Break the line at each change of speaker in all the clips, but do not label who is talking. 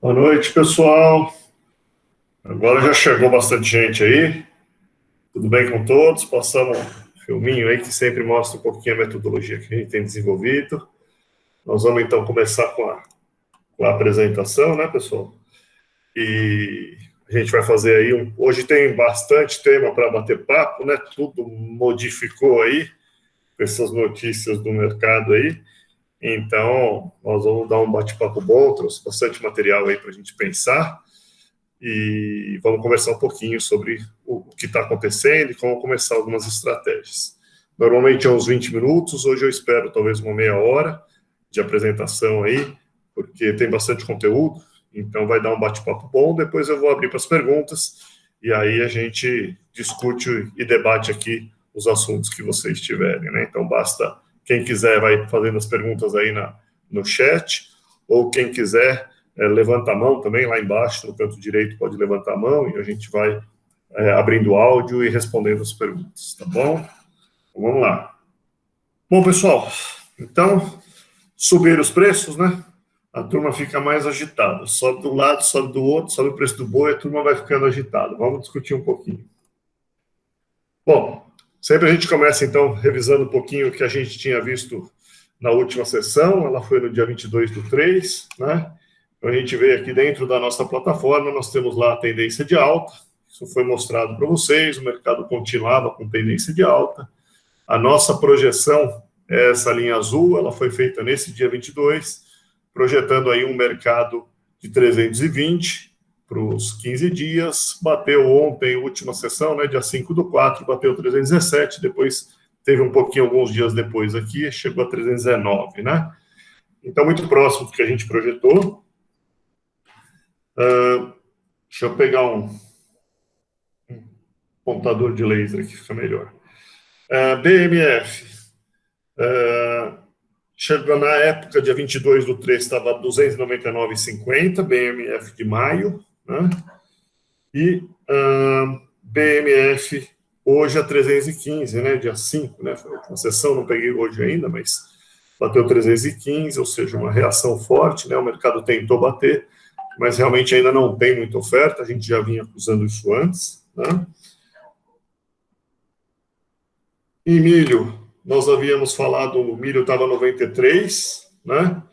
Boa noite, pessoal. Agora já chegou bastante gente aí. Tudo bem com todos? Passamos um filminho aí que sempre mostra um pouquinho a metodologia que a gente tem desenvolvido. Nós vamos então começar com a apresentação, né, pessoal? E a gente vai fazer aí hoje tem bastante tema para bater papo, né? Tudo modificou aí com essas notícias do mercado aí. Então, nós vamos dar um bate-papo bom, trouxe bastante material aí para a gente pensar e vamos conversar um pouquinho sobre o que está acontecendo e como começar algumas estratégias. Normalmente é uns 20 minutos, hoje eu espero talvez uma meia hora de apresentação aí, porque tem bastante conteúdo, então vai dar um bate-papo bom, depois eu vou abrir para as perguntas e aí a gente discute e debate aqui os assuntos que vocês tiverem, né? Então basta... Quem quiser vai fazendo as perguntas aí no chat, ou quem quiser levanta a mão também, lá embaixo, no canto direito, pode levantar a mão, e a gente vai abrindo o áudio e respondendo as perguntas, tá bom? Então, vamos lá. Bom, pessoal, então, subir os preços, né? A turma fica mais agitada. Sobe de um lado, sobe do outro, sobe o preço do boi, a turma vai ficando agitada. Vamos discutir um pouquinho. Bom, sempre a gente começa, então, revisando um pouquinho o que a gente tinha visto na última sessão, ela foi no dia 22/3, né? Então, a gente veio aqui dentro da nossa plataforma, nós temos lá a tendência de alta, isso foi mostrado para vocês, o mercado continuava com tendência de alta. A nossa projeção é essa linha azul, ela foi feita nesse dia 22, projetando aí um mercado de 320, para os 15 dias, bateu ontem, última sessão, né, dia 5/4, bateu 317, depois teve um pouquinho, alguns dias depois aqui, chegou a 319, né? Então, muito próximo do que a gente projetou. Deixa eu pegar um pontador de laser aqui, fica melhor. BMF, chegou na época, dia 22/3, estava 299,50, BMF de maio, né? E BMF hoje a 315, né, dia 5, né, foi uma sessão, não peguei hoje ainda, mas bateu 315, ou seja, uma reação forte, né, o mercado tentou bater, mas realmente ainda não tem muita oferta, a gente já vinha acusando isso antes, né. Em milho, nós havíamos falado, o milho estava 93, né,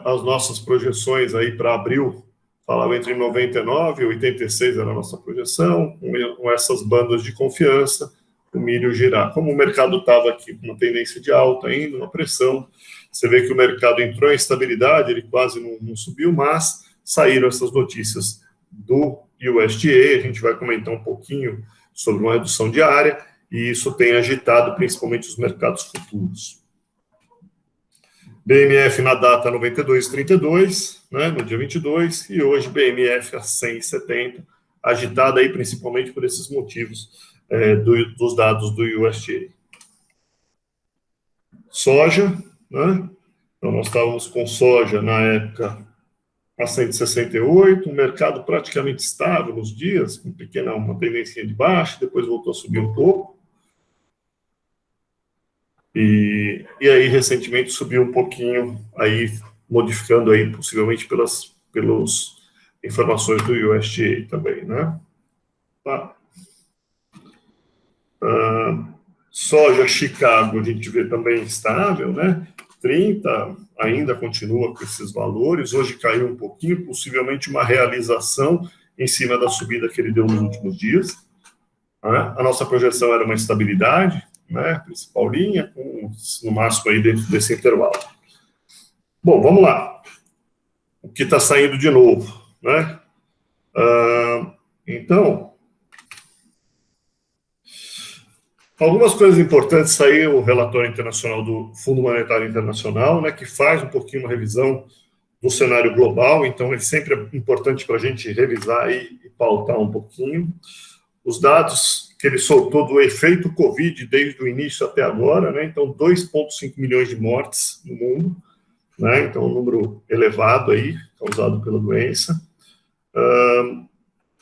as nossas projeções aí para abril falava entre 99 e 86 era a nossa projeção, com essas bandas de confiança, o milho girar. Como o mercado estava aqui com uma tendência de alta ainda, uma pressão, você vê que o mercado entrou em estabilidade, ele quase não subiu, mas saíram essas notícias do USDA, a gente vai comentar um pouquinho sobre uma redução diária, e isso tem agitado principalmente os mercados futuros. BMF na data 92,32, né, no dia 22, e hoje BMF a 100,70, agitada aí principalmente por esses motivos dos dados do USDA. Soja, né, então nós estávamos com soja na época a 168, um mercado praticamente estável nos dias, com uma tendência de baixa, depois voltou a subir um pouco. E aí, recentemente, subiu um pouquinho, aí, modificando aí, possivelmente, pelas informações do USDA também, né? Tá. Soja Chicago, a gente vê também estável, né? 30, ainda continua com esses valores, hoje caiu um pouquinho, possivelmente uma realização em cima da subida que ele deu nos últimos dias. Né? A nossa projeção era uma estabilidade, né, principal linha, no máximo aí dentro desse intervalo. Bom, vamos lá. O que está saindo de novo, né? Então, algumas coisas importantes, saiu o relatório internacional do Fundo Monetário Internacional, né, que faz um pouquinho uma revisão do cenário global, então é sempre importante para a gente revisar e pautar um pouquinho. Os dados que ele soltou do efeito Covid desde o início até agora, né? Então 2,5 milhões de mortes no mundo, né? Então um número elevado aí, causado pela doença.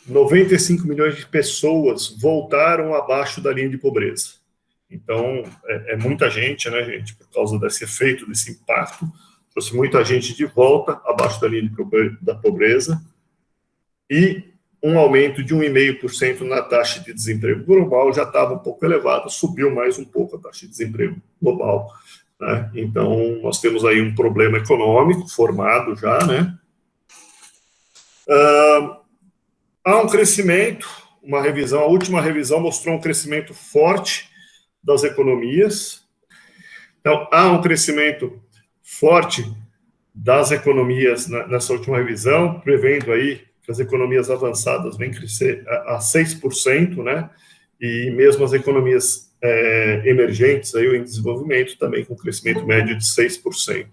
95 milhões de pessoas voltaram abaixo da linha de pobreza. Então, é muita gente, né, gente, por causa desse efeito, desse impacto. trouxe muita gente de volta abaixo da linha da pobreza, e um aumento de 1,5% na taxa de desemprego global. Já estava um pouco elevada, subiu mais um pouco a taxa de desemprego global, né? Então, nós temos aí um problema econômico formado já, né? Há um crescimento, uma revisão, a última revisão mostrou um crescimento forte das economias. Então, há um crescimento forte das economias nessa última revisão, prevendo aí que as economias avançadas vêm crescer a 6%, né? E mesmo as economias emergentes, aí, em desenvolvimento, também com crescimento médio de 6%.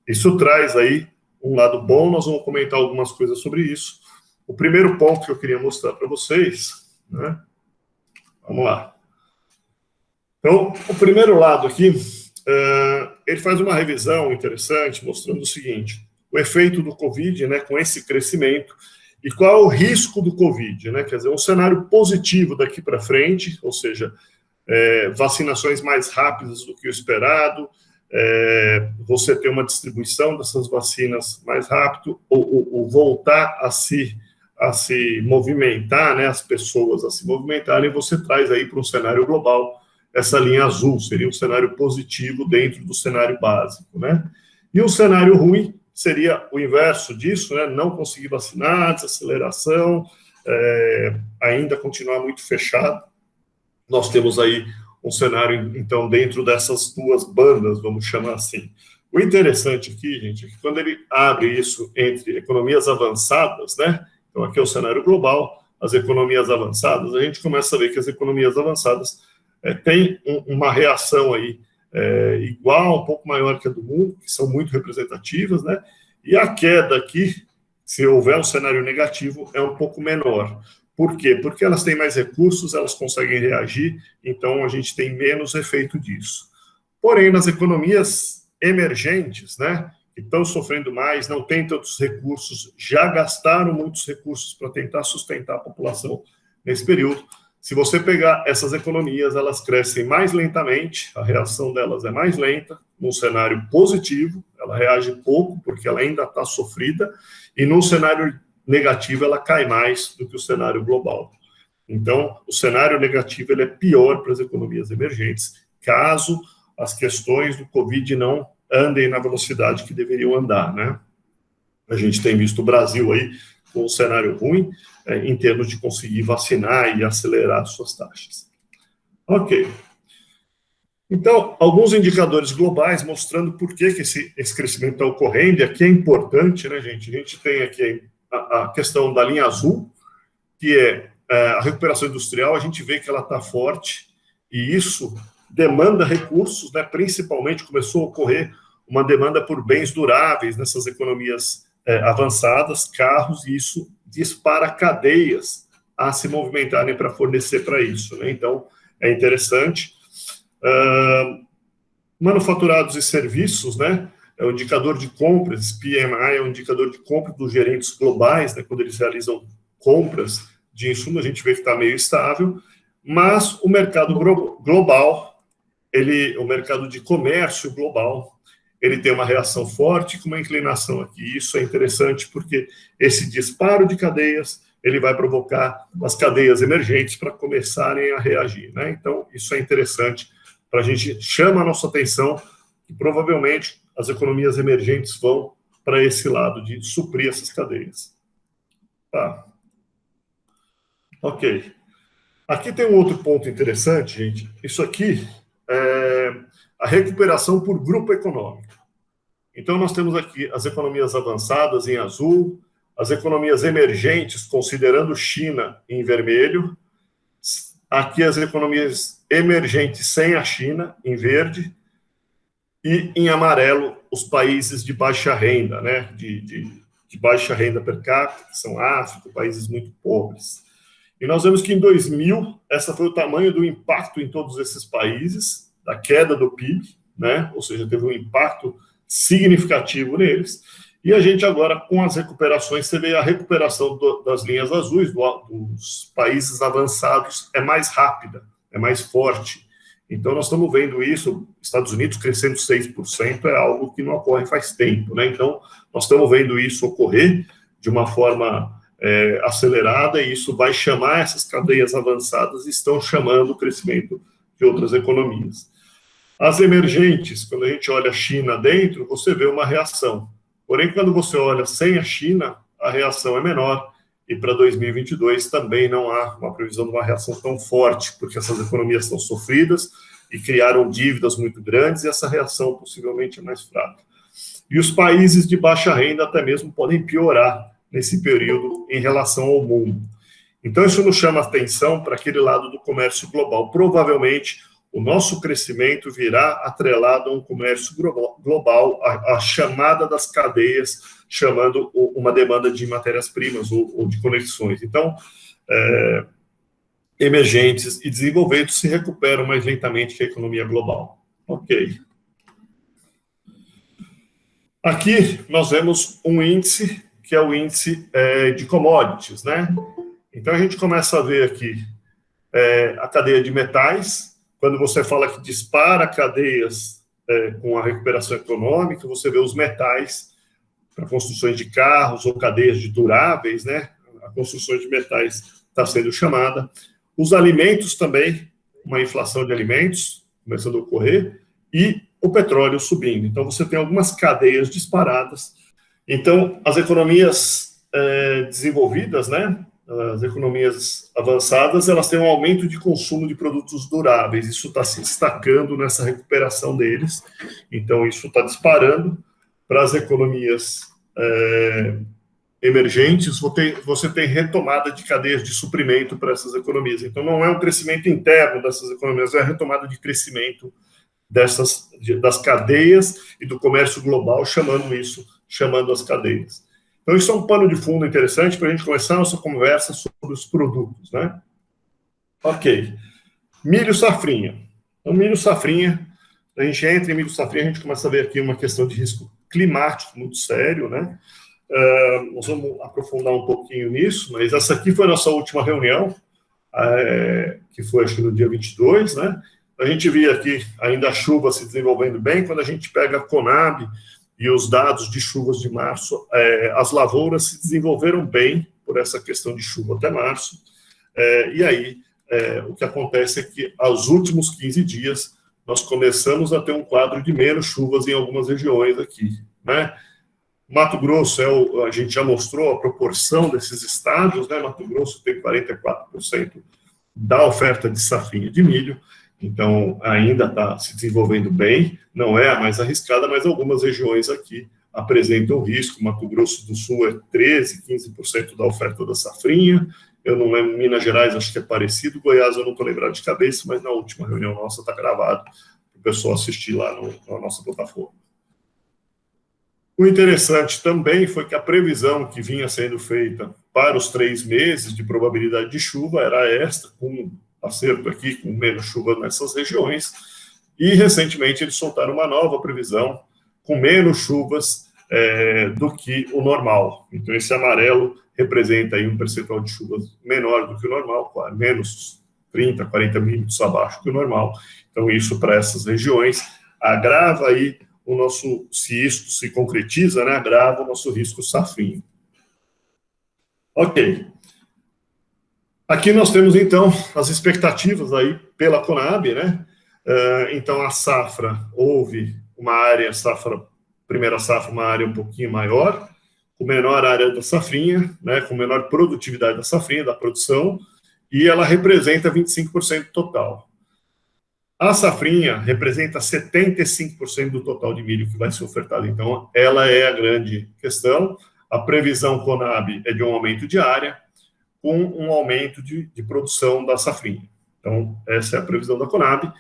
Isso traz aí um lado bom, nós vamos comentar algumas coisas sobre isso. O primeiro ponto que eu queria mostrar para vocês, né? Vamos lá. Então, o primeiro lado aqui, ele faz uma revisão interessante, mostrando o seguinte: o efeito do Covid, né, com esse crescimento, e qual é o risco do Covid, né? Quer dizer, um cenário positivo daqui para frente, ou seja, vacinações mais rápidas do que o esperado, você ter uma distribuição dessas vacinas mais rápido, ou voltar a se movimentar, né, as pessoas a se movimentarem, você traz aí para um cenário global essa linha azul, seria um cenário positivo dentro do cenário básico, né? E um cenário ruim seria o inverso disso, né? Não conseguir vacinar, desaceleração, ainda continuar muito fechado. Nós temos aí um cenário, então, dentro dessas duas bandas, vamos chamar assim. O interessante aqui, gente, é que quando ele abre isso entre economias avançadas, né? Então, aqui é o cenário global, as economias avançadas, a gente começa a ver que as economias avançadas têm uma reação aí igual, um pouco maior que a do mundo, que são muito representativas, né? E a queda aqui, se houver um cenário negativo, é um pouco menor. Por quê? Porque elas têm mais recursos, elas conseguem reagir, então a gente tem menos efeito disso. Porém, nas economias emergentes, né, que estão sofrendo mais, não têm tantos recursos, já gastaram muitos recursos para tentar sustentar a população nesse período. Se você pegar essas economias, elas crescem mais lentamente, a reação delas é mais lenta, num cenário positivo, ela reage pouco, porque ela ainda está sofrida, e num cenário negativo, ela cai mais do que o cenário global. Então, o cenário negativo ele é pior para as economias emergentes, caso as questões do Covid não andem na velocidade que deveriam andar, né? A gente tem visto o Brasil aí com um cenário ruim, em termos de conseguir vacinar e acelerar suas taxas. Ok. Então, alguns indicadores globais mostrando por que esse crescimento está ocorrendo, e aqui é importante, né, gente? A gente tem aqui a questão da linha azul, que é a recuperação industrial, a gente vê que ela está forte, e isso demanda recursos, né? Principalmente começou a ocorrer uma demanda por bens duráveis nessas economias avançadas, carros, e isso dispara cadeias a se movimentarem para fornecer para isso, né? Então, é interessante. Manufaturados e serviços, né? É o indicador de compras, PMI é um indicador de compra dos gerentes globais, né? Quando eles realizam compras de insumo, a gente vê que está meio estável, mas o mercado global, o mercado de comércio global, ele tem uma reação forte com uma inclinação aqui. Isso é interessante porque esse disparo de cadeias, ele vai provocar as cadeias emergentes para começarem a reagir, né? Então, isso é interessante para a gente chama a nossa atenção que provavelmente as economias emergentes vão para esse lado de suprir essas cadeias. Tá. Ok. Aqui tem um outro ponto interessante, gente. Isso aqui é a recuperação por grupo econômico. Então, nós temos aqui as economias avançadas em azul, as economias emergentes, considerando China, em vermelho, aqui as economias emergentes sem a China, em verde, e em amarelo, os países de baixa renda, né, de baixa renda per capita, que são África, países muito pobres. E nós vemos que em 2000, esse foi o tamanho do impacto em todos esses países, da queda do PIB, né, ou seja, teve um impacto significativo neles, e a gente agora, com as recuperações, você vê a recuperação das linhas azuis, dos países avançados, é mais rápida, é mais forte. Então, nós estamos vendo isso, Estados Unidos crescendo 6% é algo que não ocorre faz tempo, né? Então, nós estamos vendo isso ocorrer de uma forma acelerada, e isso vai chamar essas cadeias avançadas, estão chamando o crescimento de outras economias. As emergentes, quando a gente olha a China dentro, você vê uma reação. Porém, quando você olha sem a China, a reação é menor. E para 2022 também não há uma previsão de uma reação tão forte, porque essas economias estão sofridas e criaram dívidas muito grandes, e essa reação possivelmente é mais fraca. E os países de baixa renda até mesmo podem piorar nesse período em relação ao mundo. Então, isso nos chama atenção para aquele lado do comércio global. Provavelmente, o nosso crescimento virá atrelado a um comércio global, a chamada das cadeias, chamando uma demanda de matérias-primas ou de conexões. Então, emergentes e desenvolvidos se recuperam mais lentamente que a economia global. Ok. Aqui nós vemos um índice, que é o índice de commodities, né? Então, a gente começa a ver aqui a cadeia de metais. Quando você fala que dispara cadeias com a recuperação econômica, você vê os metais para construções de carros ou cadeias de duráveis, né? A construção de metais está sendo chamada. Os alimentos também, uma inflação de alimentos começando a ocorrer, e o petróleo subindo. Então, você tem algumas cadeias disparadas. Então, as economias desenvolvidas, né? As economias avançadas, elas têm um aumento de consumo de produtos duráveis. Isso está se destacando nessa recuperação deles. Então, isso está disparando. Para as economias emergentes, você tem retomada de cadeias de suprimento para essas economias. Então, não é um crescimento interno dessas economias, é a retomada de crescimento das cadeias e do comércio global, chamando as cadeias. Então, isso é um pano de fundo interessante para a gente começar a nossa conversa sobre os produtos, né? Ok. Milho safrinha. Então, milho safrinha, a gente entra em milho safrinha, a gente começa a ver aqui uma questão de risco climático muito sério, né? Nós vamos aprofundar um pouquinho nisso, mas essa aqui foi a nossa última reunião, que foi, acho que no dia 22, né? A gente via aqui ainda a chuva se desenvolvendo bem. Quando a gente pega a Conab e os dados de chuvas de março, as lavouras se desenvolveram bem por essa questão de chuva até março, e aí o que acontece é que aos últimos 15 dias nós começamos a ter um quadro de menos chuvas em algumas regiões aqui, né? Mato Grosso, a gente já mostrou a proporção desses estados, né? Mato Grosso tem 44% da oferta de safrinha de milho, então ainda está se desenvolvendo bem, não é a mais arriscada, mas algumas regiões aqui apresentam risco. Mato Grosso do Sul é 13%, 15% da oferta da safrinha, eu não lembro, Minas Gerais acho que é parecido, Goiás eu não estou lembrado de cabeça, mas na última reunião nossa está gravado, para o pessoal assistir lá na nossa plataforma. O interessante também foi que a previsão que vinha sendo feita para os 3 meses de probabilidade de chuva era esta, com acerto aqui, com menos chuva nessas regiões, e recentemente eles soltaram uma nova previsão com menos chuvas do que o normal. Então, esse amarelo representa aí um percentual de chuvas menor do que o normal, claro, menos 30, 40 milímetros abaixo do normal. Então, isso para essas regiões agrava aí o nosso, se isso se concretiza, né, agrava o nosso risco safrinho. Ok. Aqui nós temos, então, as expectativas aí pela Conab, né? Então, a safra, houve uma área, primeira safra, uma área um pouquinho maior, com menor área da safrinha, né, com menor produtividade da safrinha, da produção, e ela representa 25% total. A safrinha representa 75% do total de milho que vai ser ofertado. Então, ela é a grande questão. A previsão Conab é de um aumento de área, com um aumento de produção da safrinha. Então, essa é a previsão da Conab.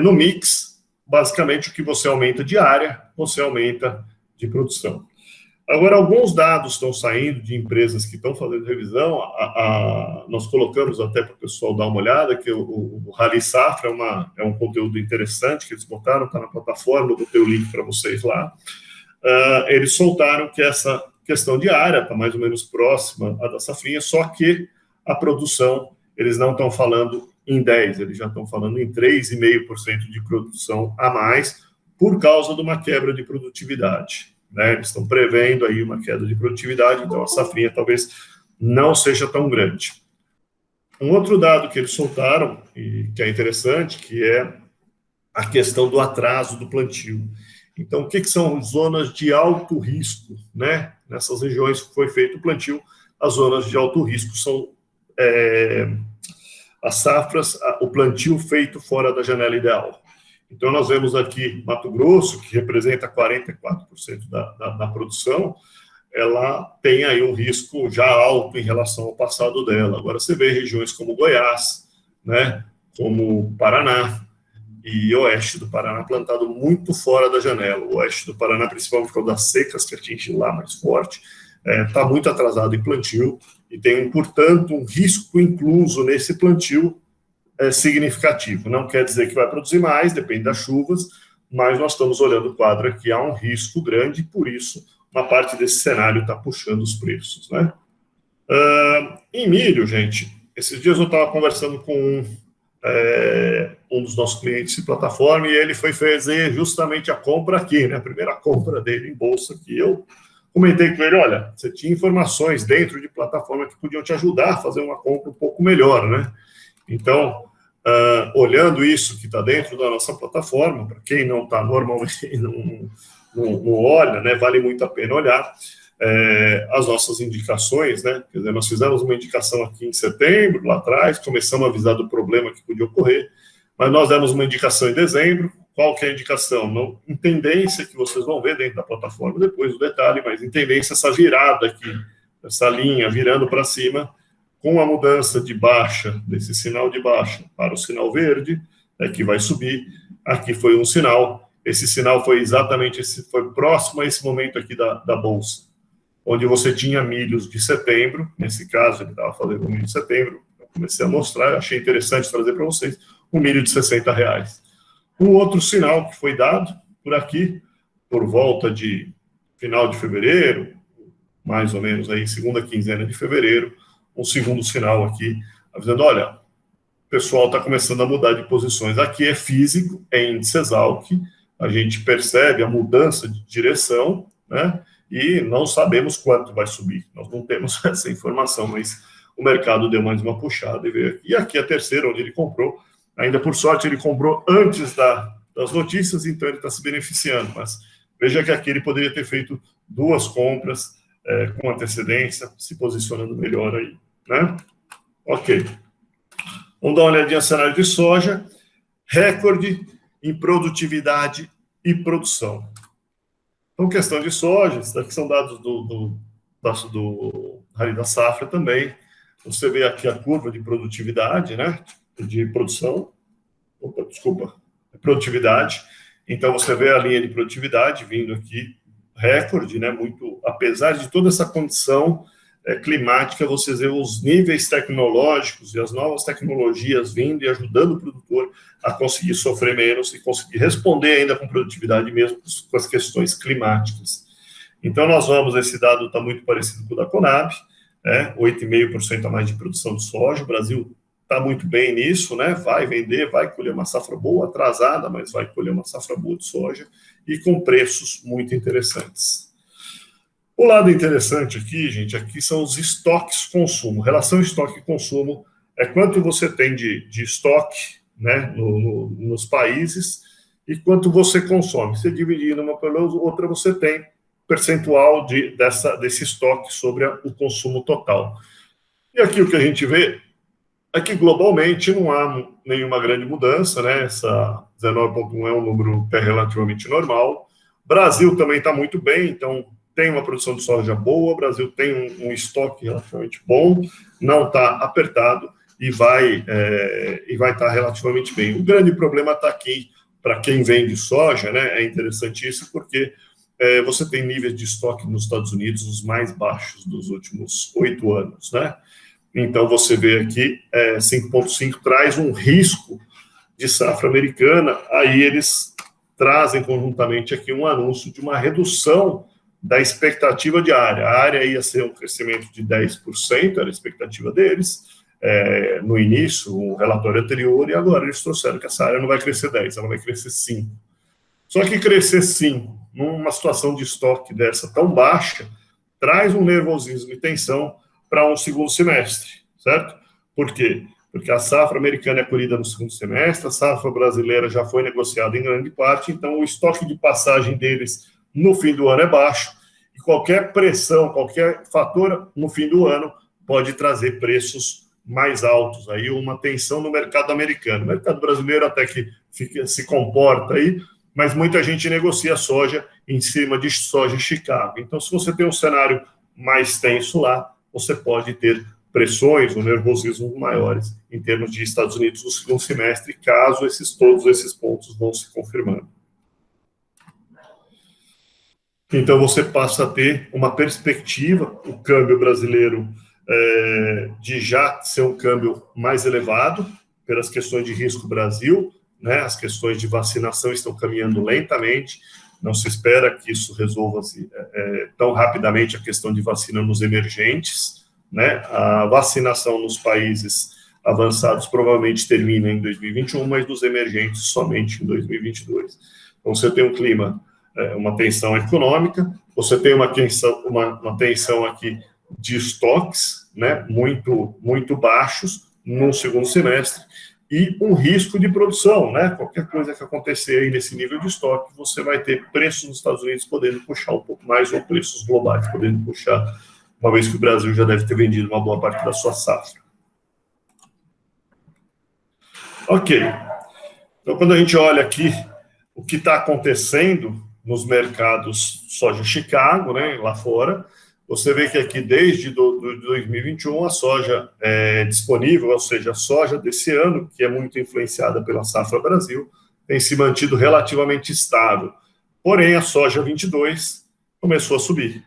No mix, basicamente, o que você aumenta de área, você aumenta de produção. Agora, alguns dados estão saindo de empresas que estão fazendo revisão. Nós colocamos até para o pessoal dar uma olhada, que o Rally Safra é um conteúdo interessante que eles botaram, está na plataforma, eu botei o link para vocês lá. Eles soltaram que essa questão de área está mais ou menos próxima à da safrinha, só que a produção, eles não estão falando em 10, eles já estão falando em 3,5% de produção a mais por causa de uma quebra de produtividade, né? Eles estão prevendo aí uma queda de produtividade, então a safrinha talvez não seja tão grande. Um outro dado que eles soltaram, e que é interessante, que é a questão do atraso do plantio. Então, o que são zonas de alto risco, né? Nessas regiões que foi feito o plantio, as zonas de alto risco são as safras, o plantio feito fora da janela ideal. Então, nós vemos aqui Mato Grosso, que representa 44% da produção, ela tem aí um risco já alto em relação ao passado dela. Agora, você vê regiões como Goiás, né, como Paraná, e oeste do Paraná plantado muito fora da janela. O oeste do Paraná, principalmente por causa das secas que atingem lá mais forte, está muito atrasado em plantio e tem, portanto, um risco incluso nesse plantio significativo. Não quer dizer que vai produzir mais, depende das chuvas, mas nós estamos olhando o quadro aqui, há um risco grande e, por isso, uma parte desse cenário está puxando os preços, né? Em milho, gente, esses dias eu estava conversando com um dos nossos clientes de plataforma, e ele foi fazer justamente a compra aqui, né? A primeira compra dele em bolsa, que eu comentei com ele, olha, você tinha informações dentro de plataforma que podiam te ajudar a fazer uma compra um pouco melhor, né? Então, olhando isso que está dentro da nossa plataforma, para quem não está normalmente, não olha, né? Vale muito a pena olhar as nossas indicações, né? Quer dizer, nós fizemos uma indicação aqui em setembro, lá atrás, começamos a avisar do problema que podia ocorrer, mas nós demos uma indicação em dezembro. Qual que é a indicação? Não, em tendência, que vocês vão ver dentro da plataforma depois do detalhe, mas em tendência essa virada aqui, essa linha virando para cima, com a mudança de baixa, desse sinal de baixa para o sinal verde, que vai subir. Aqui foi um sinal, esse sinal foi exatamente foi próximo a esse momento aqui da bolsa, onde você tinha milhos de setembro, nesse caso ele estava fazendo um milho de setembro, eu comecei a mostrar, achei interessante trazer para vocês, um milho de R$60. Um outro sinal que foi dado por aqui, por volta de final de fevereiro, mais ou menos aí, segunda quinzena de fevereiro, um segundo sinal aqui, avisando, olha, o pessoal está começando a mudar de posições. Aqui é físico, é índice Exalc, a gente percebe a mudança de direção, né? E não sabemos quanto vai subir. Nós não temos essa informação, mas o mercado deu mais uma puxada e veio aqui. E aqui é a terceira, onde ele comprou. Ainda por sorte, ele comprou antes das notícias, então ele está se beneficiando. Mas veja que aqui ele poderia ter feito duas compras com antecedência, se posicionando melhor aí, né? Ok. Vamos dar uma olhadinha no cenário de soja. Recorde em produtividade e produção. Então, questão de soja, isso daqui são dados da safra também. Você vê aqui a curva de produtividade, né? De produção. Opa, desculpa. Produtividade. Então, você vê a linha de produtividade vindo aqui, recorde, né? Muito, apesar de toda essa condição climática, você vê os níveis tecnológicos e as novas tecnologias vindo e ajudando o produtor a conseguir sofrer menos e conseguir responder ainda com produtividade mesmo com as questões climáticas. Então, nós vamos, esse dado está muito parecido com o da Conab, 8,5% a mais de produção de soja. O Brasil está muito bem nisso, né? Vai vender, vai colher uma safra boa, atrasada, mas vai colher uma safra boa de soja e com preços muito interessantes. O lado interessante aqui, gente, aqui são os estoques consumo. Relação estoque e consumo é quanto você tem de estoque, né, nos países e quanto você consome. Se dividir uma pela outra, você tem percentual desse estoque sobre o consumo total. E aqui o que a gente vê é que globalmente não há nenhuma grande mudança, né? Essa 19,1 é um número que é relativamente normal. Brasil também está muito bem, então tem uma produção de soja boa, o Brasil tem um estoque relativamente bom, não está apertado e vai estar relativamente bem. O grande problema está aqui, para quem vende soja, né? É interessante isso, porque você tem níveis de estoque nos Estados Unidos os mais baixos dos últimos 8 anos, né? Então, você vê aqui, 5,5 traz um risco de safra americana, aí eles trazem conjuntamente aqui um anúncio de uma redução da expectativa de área. A área ia ser um crescimento de 10%, era a expectativa deles, no início, o relatório anterior, e agora eles trouxeram que essa área não vai crescer 10, ela vai crescer 5. Só que crescer 5, numa situação de estoque dessa tão baixa, traz um nervosismo e tensão para um segundo semestre, certo? Por quê? Porque a safra americana é colhida no segundo semestre, a safra brasileira já foi negociada em grande parte, então o estoque de passagem deles no fim do ano é baixo, e qualquer pressão, qualquer fator no fim do ano pode trazer preços mais altos, aí uma tensão no mercado americano. O mercado brasileiro até que se comporta aí, mas muita gente negocia soja em cima de soja em Chicago. Então, se você tem um cenário mais tenso lá, você pode ter pressões ou nervosismo maiores em termos de Estados Unidos no segundo semestre, caso todos esses pontos vão se confirmando. Então, você passa a ter uma perspectiva, o câmbio brasileiro, de já ser um câmbio mais elevado, pelas questões de risco Brasil, né? As questões de vacinação estão caminhando lentamente, não se espera que isso resolva-se tão rapidamente a questão de vacina nos emergentes, né? A vacinação nos países avançados provavelmente termina em 2021, mas dos emergentes somente em 2022. Então, você tem um clima, uma tensão econômica, você tem uma tensão aqui de estoques, né, muito baixos no segundo semestre, e um risco de produção, né? Qualquer coisa que acontecer aí nesse nível de estoque, você vai ter preços nos Estados Unidos podendo puxar um pouco mais, ou preços globais podendo puxar, uma vez que o Brasil já deve ter vendido uma boa parte da sua safra. Ok. Então, quando a gente olha aqui o que está acontecendo nos mercados soja Chicago, né, lá fora, você vê que aqui, desde 2021, a soja disponível, ou seja, a soja desse ano, que é muito influenciada pela safra Brasil, tem se mantido relativamente estável. Porém, a soja 22 começou a subir,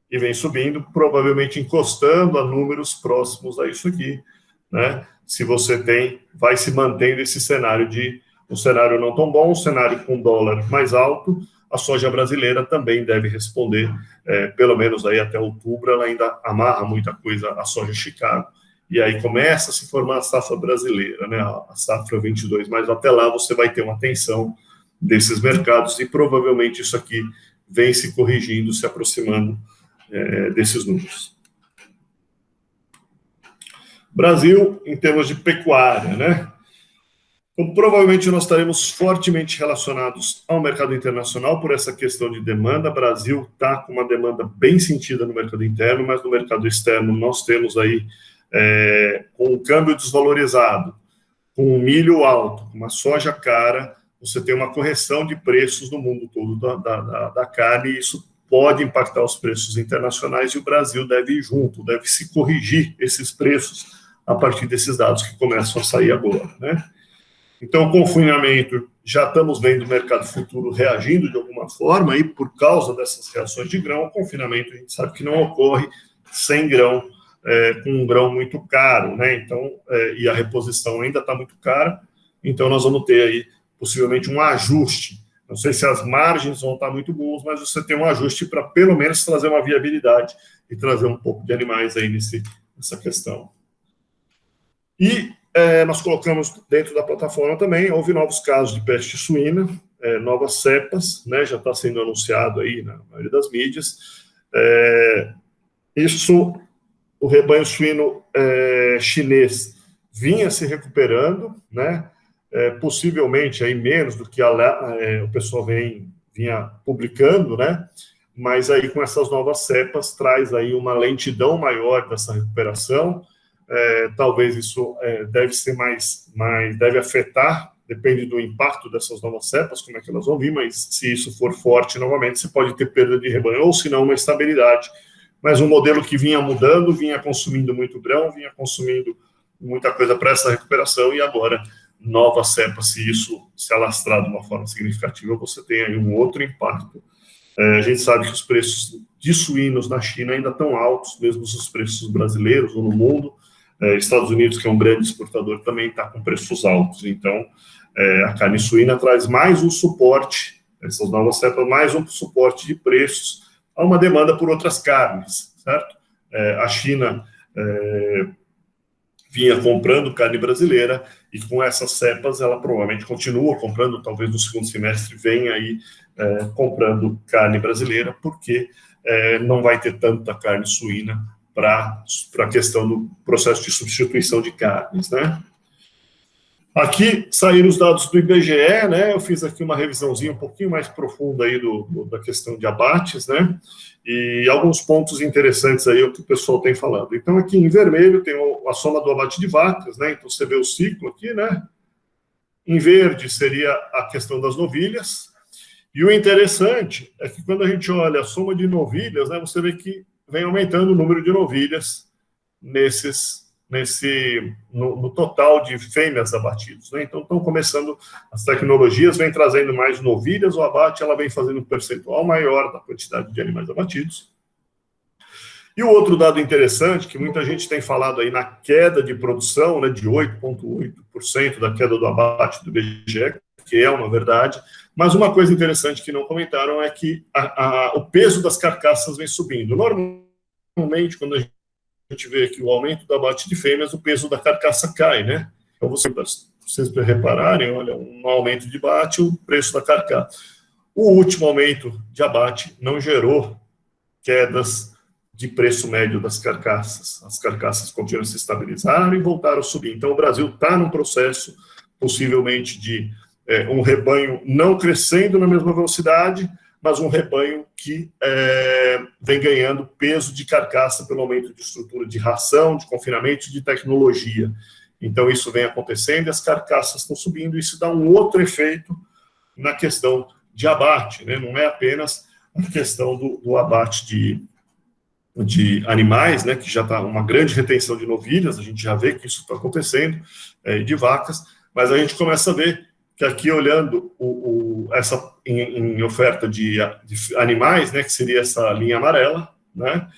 e vem subindo, provavelmente encostando a números próximos a isso aqui, né? Se você vai se mantendo esse cenário de um cenário não tão bom, um cenário com dólar mais alto, a soja brasileira também deve responder, pelo menos aí até outubro, ela ainda amarra muita coisa a soja Chicago, e aí começa a se formar a safra brasileira, né, a safra 22, mas até lá você vai ter uma tensão desses mercados, e provavelmente isso aqui vem se corrigindo, se aproximando desses números. Brasil, em termos de pecuária, né? Então, provavelmente nós estaremos fortemente relacionados ao mercado internacional por essa questão de demanda. O Brasil está com uma demanda bem sentida no mercado interno, mas no mercado externo nós temos aí, com o câmbio desvalorizado, com o milho alto, com uma soja cara, você tem uma correção de preços no mundo todo da carne, e isso pode impactar os preços internacionais, e o Brasil deve ir junto, deve se corrigir esses preços a partir desses dados que começam a sair agora, né? Então, o confinamento, já estamos vendo o mercado futuro reagindo de alguma forma, e por causa dessas reações de grão, o confinamento a gente sabe que não ocorre sem grão, com um grão muito caro, né? Então, e a reposição ainda está muito cara, então nós vamos ter aí possivelmente um ajuste. Não sei se as margens vão estar muito boas, mas você tem um ajuste para pelo menos trazer uma viabilidade e trazer um pouco de animais aí nessa questão. E nós colocamos dentro da plataforma também, houve novos casos de peste suína, novas cepas, né, já está sendo anunciado aí na maioria das mídias. Isso, o rebanho suíno chinês vinha se recuperando, né, possivelmente aí menos do que o pessoal vinha publicando, né, mas aí com essas novas cepas traz aí uma lentidão maior dessa recuperação. Talvez isso deve ser deve afetar, depende do impacto dessas novas cepas, como é que elas vão vir, mas se isso for forte novamente, você pode ter perda de rebanho, ou se não, uma estabilidade. Mas um modelo que vinha mudando, vinha consumindo muito grão, vinha consumindo muita coisa para essa recuperação, e agora, nova cepa, se isso se alastrar de uma forma significativa, você tem aí um outro impacto. A gente sabe que os preços de suínos na China ainda estão altos, mesmo os preços brasileiros ou no mundo. Estados Unidos, que é um grande exportador, também está com preços altos. Então, a carne suína traz mais um suporte, essas novas cepas, mais um suporte de preços a uma demanda por outras carnes, certo? A China vinha comprando carne brasileira, e com essas cepas ela provavelmente continua comprando, talvez no segundo semestre venha aí comprando carne brasileira, porque não vai ter tanta carne suína para a questão do processo de substituição de carnes, né? Aqui saíram os dados do IBGE, né? Eu fiz aqui uma revisãozinha um pouquinho mais profunda aí da questão de abates, né? E alguns pontos interessantes aí o que o pessoal tem falando. Então, aqui em vermelho tem a soma do abate de vacas, né? Então, você vê o ciclo aqui, né? Em verde seria a questão das novilhas. E o interessante é que quando a gente olha a soma de novilhas, né? Você vê que vem aumentando o número de novilhas no total de fêmeas abatidos, né? Então, estão começando, as tecnologias vêm trazendo mais novilhas, o abate ela vem fazendo um percentual maior da quantidade de animais abatidos. E o outro dado interessante, que muita gente tem falado aí na queda de produção, né, de 8,8% da queda do abate do IBGE, que é uma verdade, mas uma coisa interessante que não comentaram é que o peso das carcaças vem subindo. Normalmente, quando a gente vê aqui o aumento do abate de fêmeas, o peso da carcaça cai, né? Então, vocês repararem, olha, um aumento de abate, o preço da carcaça. O último aumento de abate não gerou quedas de preço médio das carcaças. As carcaças continuam a se estabilizar e voltaram a subir. Então, o Brasil está num processo, possivelmente, de um rebanho não crescendo na mesma velocidade, mas um rebanho que vem ganhando peso de carcaça pelo aumento de estrutura de ração, de confinamento e de tecnologia. Então, isso vem acontecendo e as carcaças estão subindo. Isso dá um outro efeito na questão de abate, né? Não é apenas a questão do abate de animais, né, que já está uma grande retenção de novilhas, a gente já vê que isso está acontecendo, de vacas, mas a gente começa a ver que aqui, olhando essa em oferta de animais, né, que seria essa linha amarela, né,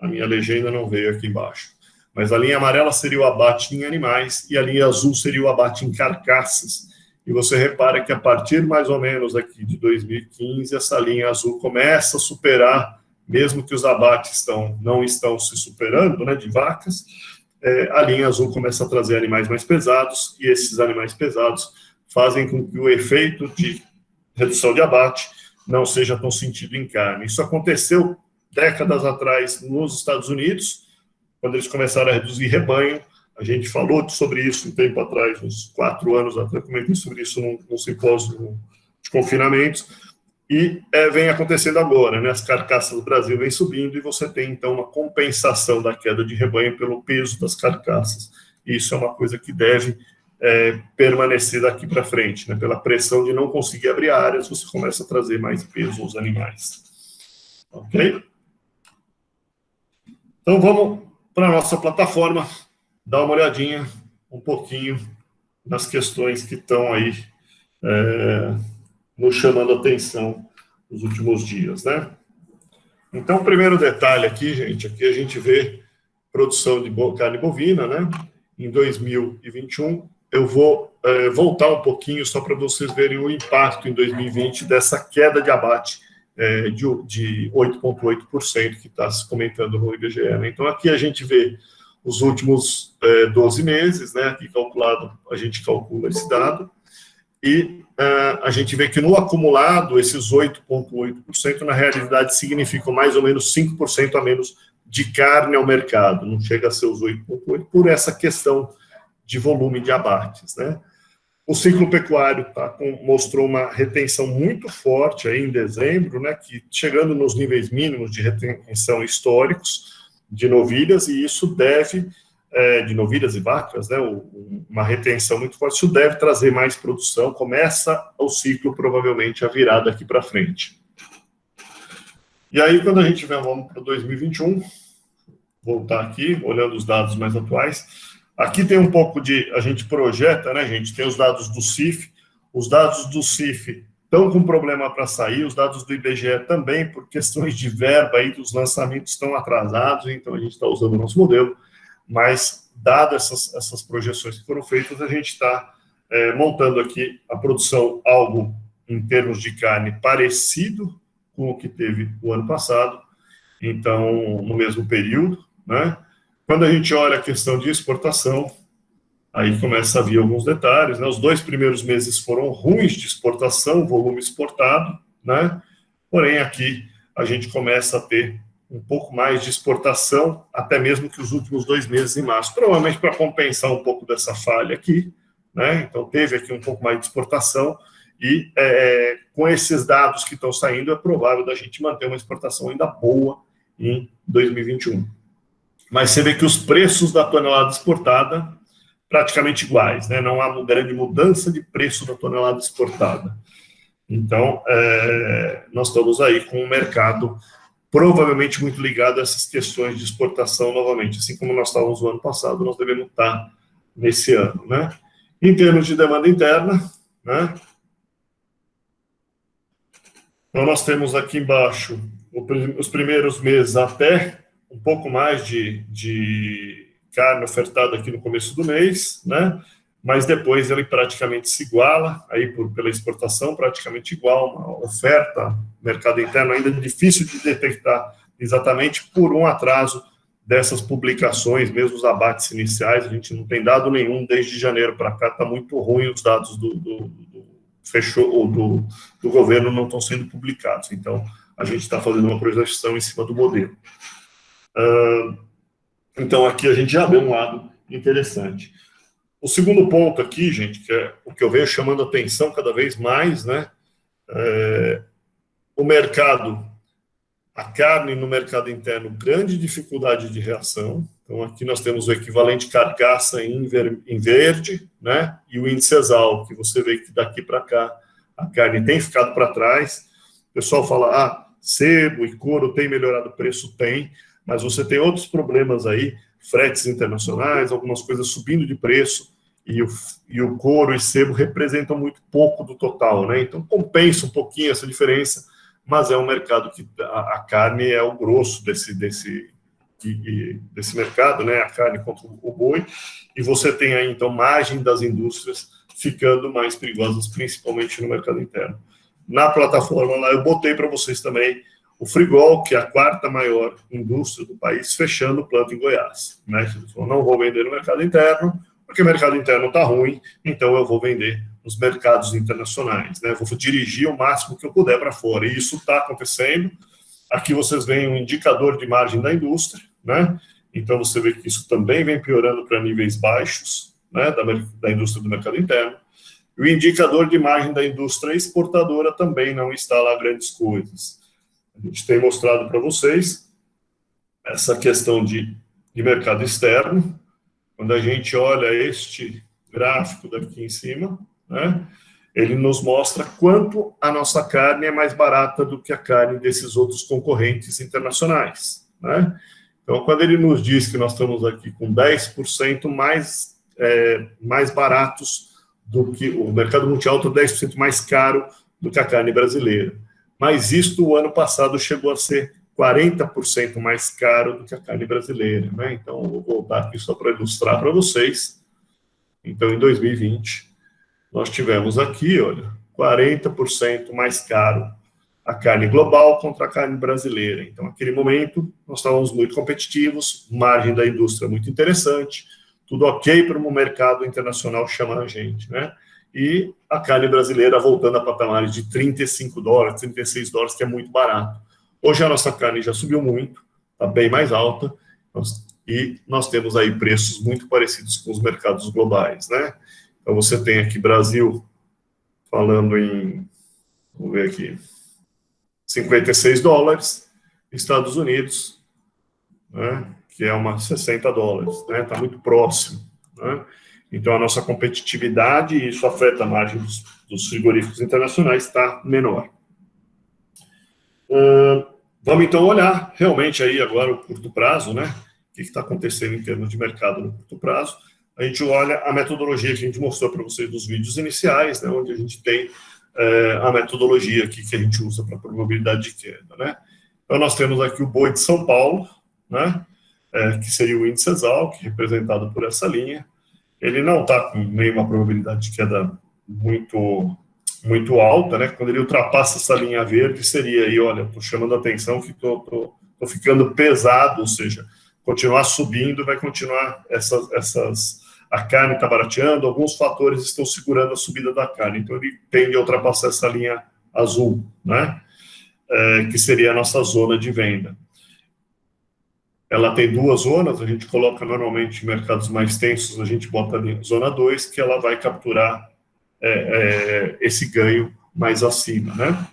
a minha legenda não veio aqui embaixo, mas a linha amarela seria o abate em animais e a linha azul seria o abate em carcaças. E você repara que a partir mais ou menos aqui de 2015, essa linha azul começa a superar, mesmo que os abates não estão se superando, né, de vacas, a linha azul começa a trazer animais mais pesados, e esses animais pesados fazem com que o efeito de redução de abate não seja tão sentido em carne. Isso aconteceu décadas atrás nos Estados Unidos, quando eles começaram a reduzir rebanho. A gente falou sobre isso um tempo atrás, uns 4 anos atrás, comentei sobre isso num simpósio de confinamentos, e vem acontecendo agora, né? As carcaças do Brasil vêm subindo e você tem, então, uma compensação da queda de rebanho pelo peso das carcaças. E isso é uma coisa que deve permanecer daqui para frente, né? Pela pressão de não conseguir abrir áreas, você começa a trazer mais peso aos animais. Ok? Então, vamos para a nossa plataforma, dar uma olhadinha um pouquinho nas questões que estão aí nos chamando a atenção nos últimos dias, né? Então, o primeiro detalhe aqui, gente, aqui a gente vê produção de carne bovina, né? Em 2021, eu vou voltar um pouquinho só para vocês verem o impacto em 2020 dessa queda de abate de 8,8% que está se comentando no IBGE, né? Então, aqui a gente vê os últimos 12 meses, né? Aqui calculado, a gente calcula esse dado, e a gente vê que no acumulado, esses 8,8%, na realidade, significam mais ou menos 5% a menos de carne ao mercado, não chega a ser os 8,8%, por essa questão de volume de abates, né? O ciclo pecuário mostrou uma retenção muito forte aí em dezembro, né, que chegando nos níveis mínimos de retenção históricos de novilhas, e isso deve, de novilhas e vacas, né, uma retenção muito forte, isso deve trazer mais produção, começa o ciclo provavelmente a virar daqui para frente. E aí, quando a gente vamos para 2021, voltar aqui, olhando os dados mais atuais, aqui tem um pouco a gente projeta, né, gente, tem os dados do CIF, os dados do CIF estão com problema para sair, os dados do IBGE também, por questões de verba aí, dos lançamentos estão atrasados, então a gente está usando o nosso modelo, mas, dadas essas projeções que foram feitas, a gente está montando aqui a produção, algo em termos de carne parecido com o que teve o ano passado, então, no mesmo período, né? Quando a gente olha a questão de exportação, aí começa a vir alguns detalhes, né? Os 2 primeiros meses foram ruins de exportação, volume exportado, né? Porém, aqui a gente começa a ter um pouco mais de exportação, até mesmo que os últimos 2 meses em março, provavelmente para compensar um pouco dessa falha aqui, né? Então, teve aqui um pouco mais de exportação, e com esses dados que estão saindo, é provável da gente manter uma exportação ainda boa em 2021. Mas você vê que os preços da tonelada exportada praticamente iguais, né? Não há uma grande mudança de preço da tonelada exportada. Então, nós estamos aí com um mercado provavelmente muito ligado a essas questões de exportação novamente. Assim como nós estávamos no ano passado, nós devemos estar nesse ano, né? Em termos de demanda interna, né? Então, nós temos aqui embaixo os primeiros meses até um pouco mais de carne ofertada aqui no começo do mês, né? Mas depois ele praticamente se iguala, aí pela exportação, praticamente igual, uma oferta, mercado interno ainda difícil de detectar exatamente por um atraso dessas publicações, mesmo os abates iniciais, a gente não tem dado nenhum desde janeiro para cá, está muito ruim os dados do governo não estão sendo publicados, então a gente está fazendo uma projeção em cima do modelo. Então aqui a gente já vê um lado interessante. O segundo ponto aqui, gente, que é o que eu venho chamando a atenção cada vez mais, né? O mercado, a carne no mercado interno, grande dificuldade de reação. Então, aqui nós temos o equivalente carcaça em verde, né? E o índice ESAL, que você vê que daqui para cá a carne tem ficado para trás. O pessoal fala, sebo e couro tem melhorado o preço? Tem, mas você tem outros problemas aí, fretes internacionais, algumas coisas subindo de preço, e o couro e sebo representam muito pouco do total, né? Então, compensa um pouquinho essa diferença, mas é um mercado que a carne é o grosso desse mercado, né? A carne contra o boi, e você tem aí, então, margem das indústrias ficando mais perigosas, principalmente no mercado interno. Na plataforma lá, eu botei para vocês também o Frigol, que é a 4ª maior indústria do país, fechando o planta em Goiás, né? Eles falaram, não vou vender no mercado interno, porque o mercado interno está ruim, então eu vou vender nos mercados internacionais, né? Vou dirigir o máximo que eu puder para fora, e isso está acontecendo. Aqui vocês veem um indicador de margem da indústria, né? Então você vê que isso também vem piorando para níveis baixos, né, da indústria do mercado interno. E o indicador de margem da indústria exportadora também não está lá grandes coisas. A gente tem mostrado para vocês essa questão de mercado externo. Quando a gente olha este gráfico daqui em cima, né, ele nos mostra quanto a nossa carne é mais barata do que a carne desses outros concorrentes internacionais, né? Então, quando ele nos diz que nós estamos aqui com 10% mais baratos do que o mercado mundial, está 10% mais caro do que a carne brasileira. Mas isto, o ano passado, chegou a ser 40% mais caro do que a carne brasileira, né? Então, eu vou voltar aqui só para ilustrar para vocês. Então, em 2020, nós tivemos aqui, olha, 40% mais caro a carne global contra a carne brasileira. Então, naquele momento, nós estávamos muito competitivos, margem da indústria muito interessante, tudo ok para o mercado internacional chamar a gente, né? E a carne brasileira voltando a patamares de $35, $36, que é muito barato. Hoje a nossa carne já subiu muito, está bem mais alta, e nós temos aí preços muito parecidos com os mercados globais, né? Então, você tem aqui Brasil falando em, vamos ver aqui, $56, Estados Unidos, né, que é uma $60, né, está muito próximo, né? Então, a nossa competitividade, e isso afeta a margem dos frigoríficos internacionais, está menor. Vamos, então, olhar realmente aí agora o curto prazo, né? O que está acontecendo em termos de mercado no curto prazo. A gente olha a metodologia que a gente mostrou para vocês dos vídeos iniciais, né, onde a gente tem a metodologia aqui que a gente usa para probabilidade de queda, né? Então, nós temos aqui o boi de São Paulo, né, que seria o índice ESAL, que é representado por essa linha. Ele não está com nenhuma probabilidade de queda muito alta, né? Quando ele ultrapassa essa linha verde, seria aí, olha, estou chamando a atenção que estou ficando pesado, ou seja, continuar subindo, vai continuar a carne está barateando, alguns fatores estão segurando a subida da carne, então ele tende a ultrapassar essa linha azul, né? Que seria a nossa zona de venda. Ela tem duas zonas, a gente coloca normalmente em mercados mais tensos, a gente bota ali zona 2, que ela vai capturar esse ganho mais acima, né?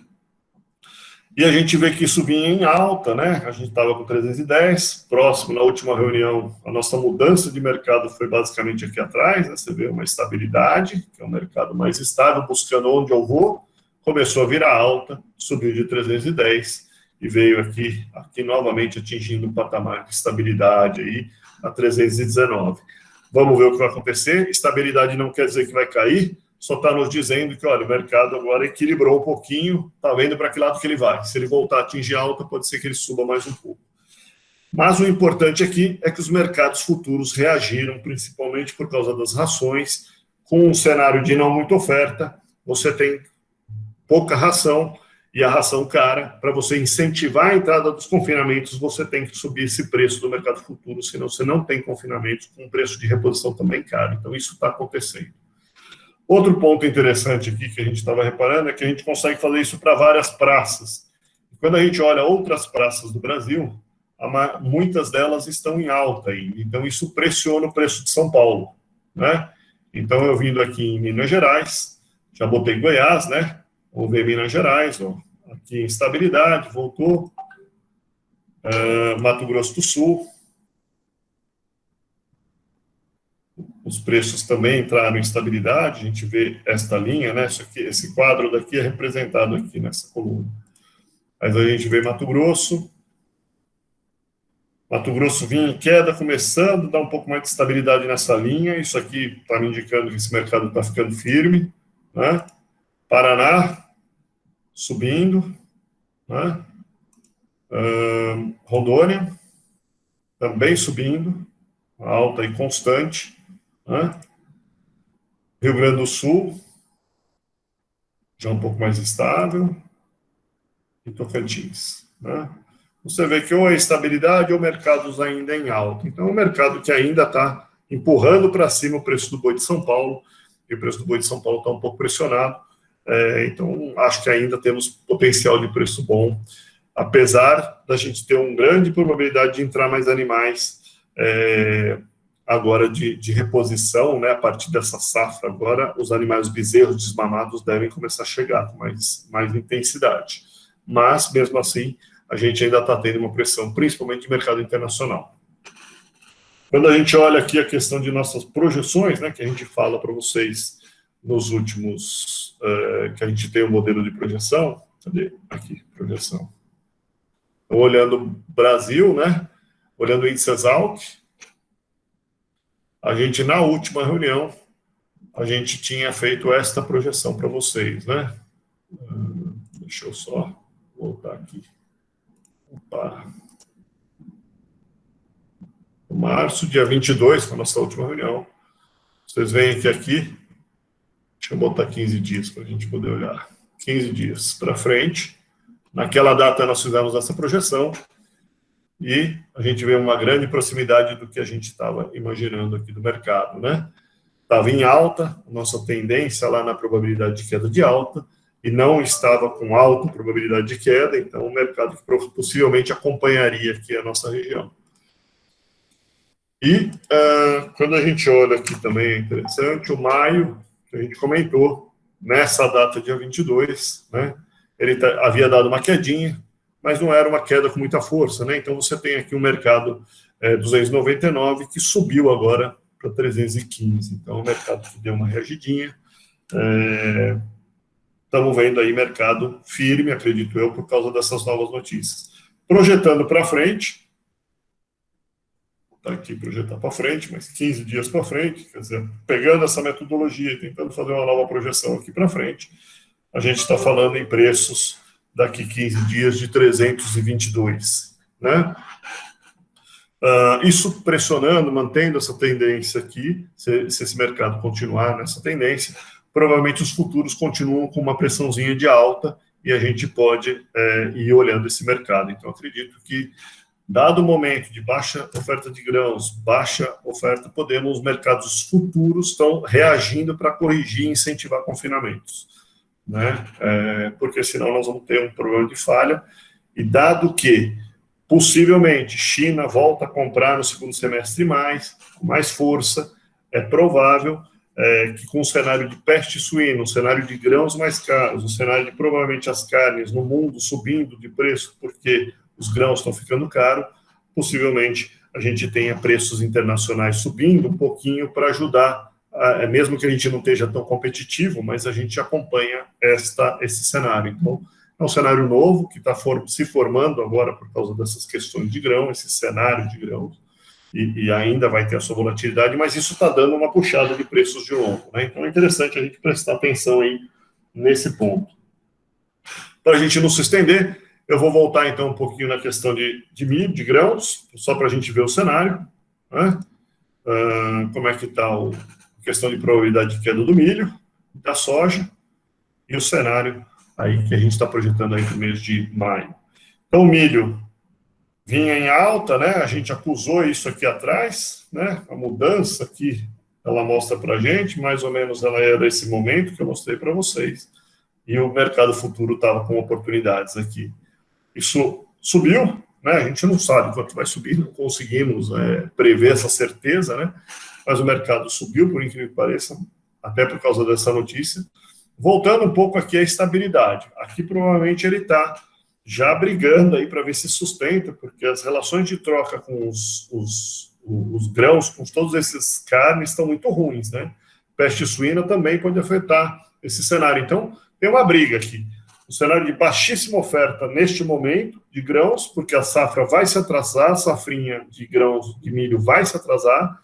E a gente vê que isso vinha em alta, né? A gente estava com 310, próximo, na última reunião, a nossa mudança de mercado foi basicamente aqui atrás, né? Você vê uma estabilidade, que é um mercado mais estável, buscando onde eu vou, começou a virar alta, subiu de 310 e veio aqui novamente atingindo um patamar de estabilidade aí, a 319. Vamos ver o que vai acontecer. Estabilidade não quer dizer que vai cair, só está nos dizendo que, olha, o mercado agora equilibrou um pouquinho, está vendo para que lado que ele vai. Se ele voltar a atingir alta, pode ser que ele suba mais um pouco. Mas o importante aqui é que os mercados futuros reagiram, principalmente por causa das rações. Com um cenário de não muita oferta, você tem pouca ração, e a ração cara, para você incentivar a entrada dos confinamentos, você tem que subir esse preço do mercado futuro, senão você não tem confinamento com um preço de reposição também caro. Então, isso está acontecendo. Outro ponto interessante aqui que a gente estava reparando é que a gente consegue fazer isso para várias praças. Quando a gente olha outras praças do Brasil, muitas delas estão em alta ainda. Então, isso pressiona o preço de São Paulo, né? Então, eu vindo aqui em Minas Gerais, já botei Goiás, né? Vamos ver Minas Gerais, ó, aqui em estabilidade, voltou. Mato Grosso do Sul. Os preços também entraram em estabilidade, a gente vê esta linha, né? Esse quadro daqui é representado aqui nessa coluna. Mas a gente vê Mato Grosso. Mato Grosso vinha em queda, começando a dar um pouco mais de estabilidade nessa linha. Isso aqui está me indicando que esse mercado está ficando firme, né? Paraná, subindo, né? Rondônia, também subindo, alta e constante, né? Rio Grande do Sul, já um pouco mais estável, e Tocantins, né? Você vê que ou é estabilidade ou mercados ainda em alta. Então, é um mercado que ainda está empurrando para cima o preço do boi de São Paulo, e o preço do boi de São Paulo está um pouco pressionado. Então, acho que ainda temos potencial de preço bom, apesar da gente ter uma grande probabilidade de entrar mais animais agora de reposição, né? A partir dessa safra agora, os animais bezerros desmamados devem começar a chegar com mais intensidade. Mas, mesmo assim, a gente ainda está tendo uma pressão, principalmente de mercado internacional. Quando a gente olha aqui a questão de nossas projeções, né, que a gente fala para vocês nos últimos, que a gente tem um modelo de projeção, cadê? Aqui, projeção. Então, olhando Brasil, né, olhando o índice Exalc, a gente, na última reunião, a gente tinha feito esta projeção para vocês, né? Deixa eu só voltar aqui. Opa. Março, dia 22, foi a nossa última reunião. Vocês veem que aqui, deixa eu botar 15 dias para a gente poder olhar. 15 dias para frente. Naquela data nós fizemos essa projeção e a gente vê uma grande proximidade do que a gente estava imaginando aqui do mercado, né? Estava em alta, nossa tendência lá na probabilidade de queda de alta, e não estava com alta probabilidade de queda, então o mercado que possivelmente acompanharia aqui a nossa região. E quando a gente olha aqui também é interessante, o maio, que a gente comentou, nessa data, dia 22, né, ele havia dado uma quedinha, mas não era uma queda com muita força, né? Então você tem aqui um mercado 299 que subiu agora para 315. Então o mercado que deu uma reagidinha. Estamos vendo aí mercado firme, acredito eu, por causa dessas novas notícias. Projetando para frente, está aqui projetar para frente, mas 15 dias para frente, quer dizer, pegando essa metodologia e tentando fazer uma nova projeção aqui para frente, a gente está falando em preços daqui 15 dias de 322, né? Isso pressionando, mantendo essa tendência aqui, se esse mercado continuar nessa tendência, provavelmente os futuros continuam com uma pressãozinha de alta e a gente pode ir olhando esse mercado. Então, acredito que Dado o momento de baixa oferta de grãos, baixa oferta, os mercados futuros estão reagindo para corrigir e incentivar confinamentos, né? Porque senão nós vamos ter um problema de falha, e dado que possivelmente China volta a comprar no segundo semestre com mais força, é provável que com o cenário de peste suína, um cenário de grãos mais caros, um cenário de provavelmente as carnes no mundo subindo de preço porque os grãos estão ficando caros, possivelmente a gente tenha preços internacionais subindo um pouquinho para ajudar, mesmo que a gente não esteja tão competitivo, mas a gente acompanha esse cenário. Então, é um cenário novo que está se formando agora por causa dessas questões de grão, esse cenário de grãos, e ainda vai ter a sua volatilidade, mas isso está dando uma puxada de preços de longo, né? Então é interessante a gente prestar atenção aí nesse ponto. Para a gente não se estender, eu vou voltar então um pouquinho na questão de milho, de grãos, só para a gente ver o cenário, né? Como é que está a questão de probabilidade de queda do milho, da soja, e o cenário aí que a gente está projetando aí para o mês de maio. Então, o milho vinha em alta, né? A gente acusou isso aqui atrás, né? A mudança aqui, ela mostra para a gente, mais ou menos ela era esse momento que eu mostrei para vocês, e o mercado futuro estava com oportunidades aqui. Isso subiu, né? A gente não sabe quanto vai subir, não conseguimos prever essa certeza, né? Mas o mercado subiu, por incrível que pareça, até por causa dessa notícia. Voltando um pouco aqui à estabilidade. Aqui provavelmente ele está já brigando aí para ver se sustenta, porque as relações de troca com os grãos, com todos esses carnes, estão muito ruins, né? Peste suína também pode afetar esse cenário. Então, tem uma briga aqui. Um cenário de baixíssima oferta neste momento de grãos, porque a safra vai se atrasar, a safrinha de grãos de milho vai se atrasar,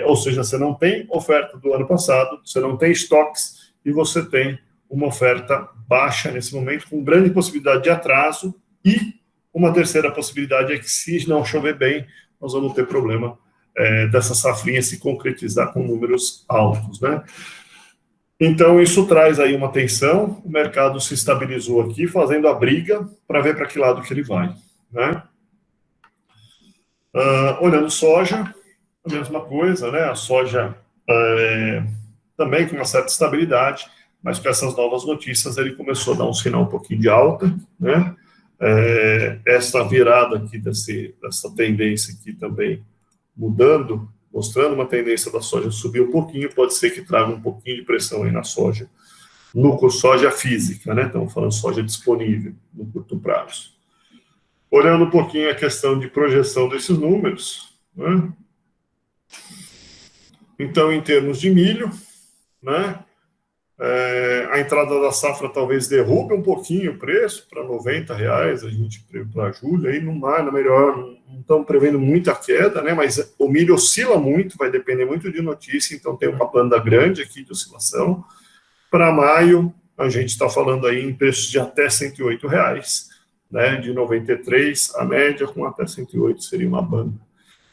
ou seja, você não tem oferta do ano passado, você não tem estoques, e você tem uma oferta baixa nesse momento, com grande possibilidade de atraso, e uma terceira possibilidade é que, se não chover bem, nós vamos ter problema dessa safrinha se concretizar com números altos, né? Então, isso traz aí uma tensão, o mercado se estabilizou aqui, fazendo a briga para ver para que lado que ele vai, né? Olhando soja, a mesma coisa, né? A soja também com uma certa estabilidade, mas com essas novas notícias ele começou a dar um sinal um pouquinho de alta, né? Essa virada aqui dessa tendência aqui também mudando, mostrando uma tendência da soja subir um pouquinho, pode ser que traga um pouquinho de pressão aí na soja, soja física, né? Estamos falando soja disponível no curto prazo. Olhando um pouquinho a questão de projeção desses números, né? Então, em termos de milho, né? A entrada da safra talvez derrube um pouquinho o preço para R$90, a gente para julho, aí não há, na melhor, não estamos prevendo muita queda, né? Mas o milho oscila muito, vai depender muito de notícia, então tem uma banda grande aqui de oscilação. Para maio, a gente está falando aí em preços de até R$108, né? De 93 a média, com até 108 seria uma banda.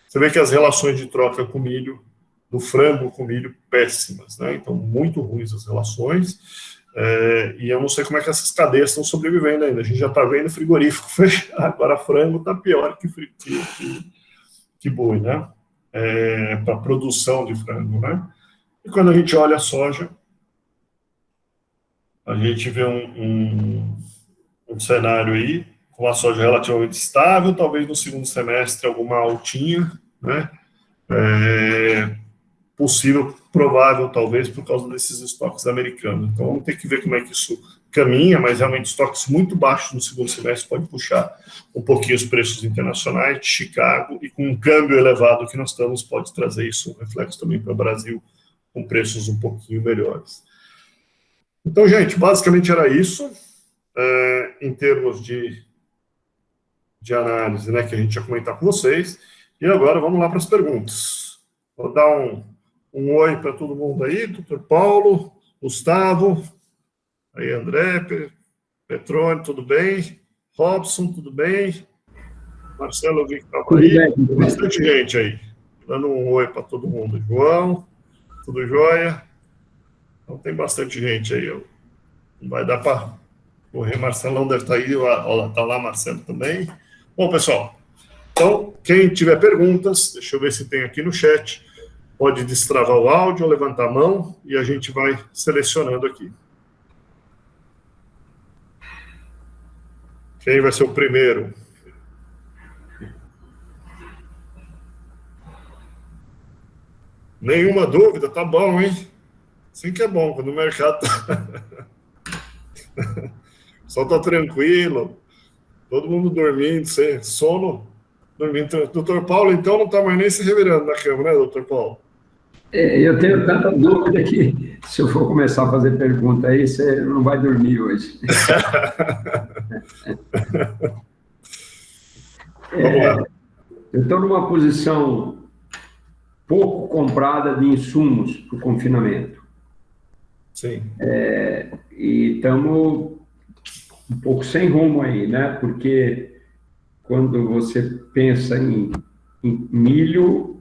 Você vê que as relações de troca com milho, do frango com milho, péssimas, né? Então, muito ruins as relações, e eu não sei como é que essas cadeias estão sobrevivendo ainda. A gente já está vendo frigorífico fechar, agora frango está pior que boi, né? Para produção de frango, né? E quando a gente olha a soja, a gente vê um cenário aí, com a soja relativamente estável, talvez no segundo semestre alguma altinha, né? Possível, provável, talvez, por causa desses estoques americanos. Então, vamos ter que ver como é que isso caminha, mas realmente estoques muito baixos no segundo semestre pode puxar um pouquinho os preços internacionais de Chicago, e com um câmbio elevado que nós estamos, pode trazer isso, um reflexo também para o Brasil, com preços um pouquinho melhores. Então, gente, basicamente era isso, em termos de análise, né, que a gente ia comentar com vocês, e agora vamos lá para as perguntas. Vou dar um oi para todo mundo aí, doutor Paulo, Gustavo, aí André, Petrone, tudo bem? Robson, tudo bem? Marcelo, eu vi que estava aí. Tem bastante gente aí. Dando um oi para todo mundo. João, tudo jóia? Então tem bastante gente aí. Não vai dar para correr. Marcelão deve estar aí. Olha lá, está lá Marcelo também. Bom, pessoal, Então, quem tiver perguntas, deixa eu ver se tem aqui no chat, pode destravar o áudio, levantar a mão e a gente vai selecionando aqui. Quem vai ser o primeiro? Nenhuma dúvida? Tá bom, hein? Assim que é bom, quando o mercado só tá tranquilo, todo mundo dormindo, sem sono, dormindo. Doutor Paulo, então, não tá mais nem se revirando na cama, né, doutor Paulo?
Eu tenho tanta dúvida que, se eu for começar a fazer pergunta aí, você não vai dormir hoje.
Vamos lá.
Eu estou numa posição pouco comprada de insumos para o confinamento.
Sim.
E estamos um pouco sem rumo aí, né? Porque quando você pensa em milho,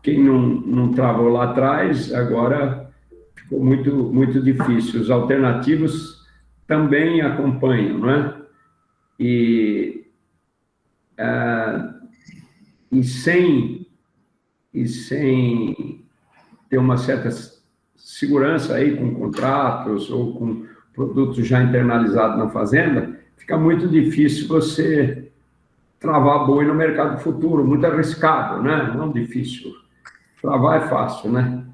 quem não travou lá atrás, agora ficou muito difícil. Os alternativos também acompanham, né? E sem ter uma certa segurança aí com contratos ou com produtos já internalizados na fazenda, fica muito difícil você travar boi no mercado futuro, muito arriscado, né? Não difícil. Travar é fácil, né?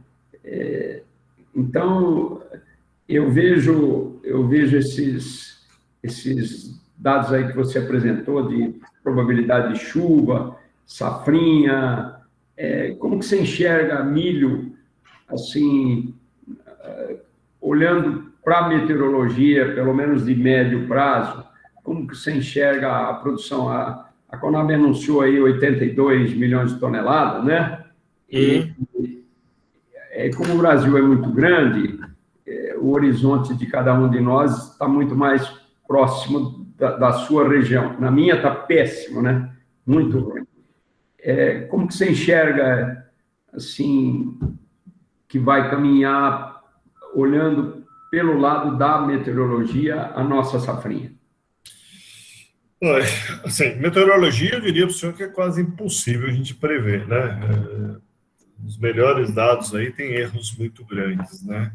Então, eu vejo esses dados aí que você apresentou de probabilidade de chuva, safrinha, como que você enxerga milho, assim, olhando para a meteorologia, pelo menos de médio prazo, como que você enxerga a produção? A Conab anunciou aí 82 milhões de toneladas, né? E como o Brasil é muito grande, o horizonte de cada um de nós está muito mais próximo da sua região. Na minha está péssimo, né? Muito ruim. Como que você enxerga, assim, que vai caminhar, olhando pelo lado da meteorologia, a nossa safrinha?
Assim, meteorologia, eu diria para o senhor que é quase impossível a gente prever, né? Os melhores dados aí têm erros muito grandes, né?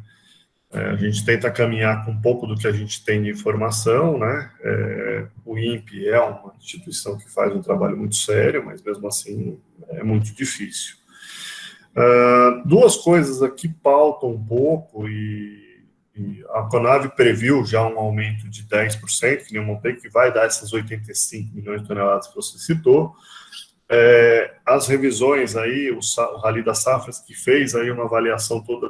A gente tenta caminhar com um pouco do que a gente tem de informação, né? O INPE é uma instituição que faz um trabalho muito sério, mas mesmo assim é muito difícil. Duas coisas aqui pautam um pouco, e a Conab previu já um aumento de 10%, que nem eu montei, que vai dar essas 85 milhões de toneladas que você citou. As revisões aí, o Rally das Safras, que fez aí uma avaliação toda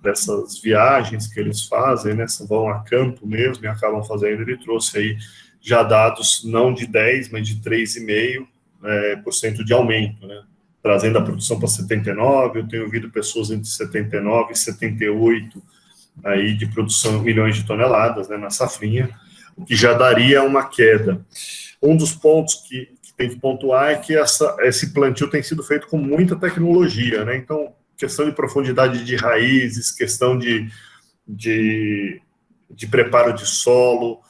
dessas viagens que eles fazem, né, vão a campo mesmo e acabam fazendo, ele trouxe aí já dados não de 10, mas de 3,5% de aumento, né, trazendo a produção para 79, eu tenho ouvido pessoas entre 79 e 78 aí de produção, milhões de toneladas, né, na safrinha, o que já daria uma queda. Um dos pontos que tem que pontuar é que esse plantio tem sido feito com muita tecnologia, né? Então, questão de profundidade de raízes, questão de preparo de solo,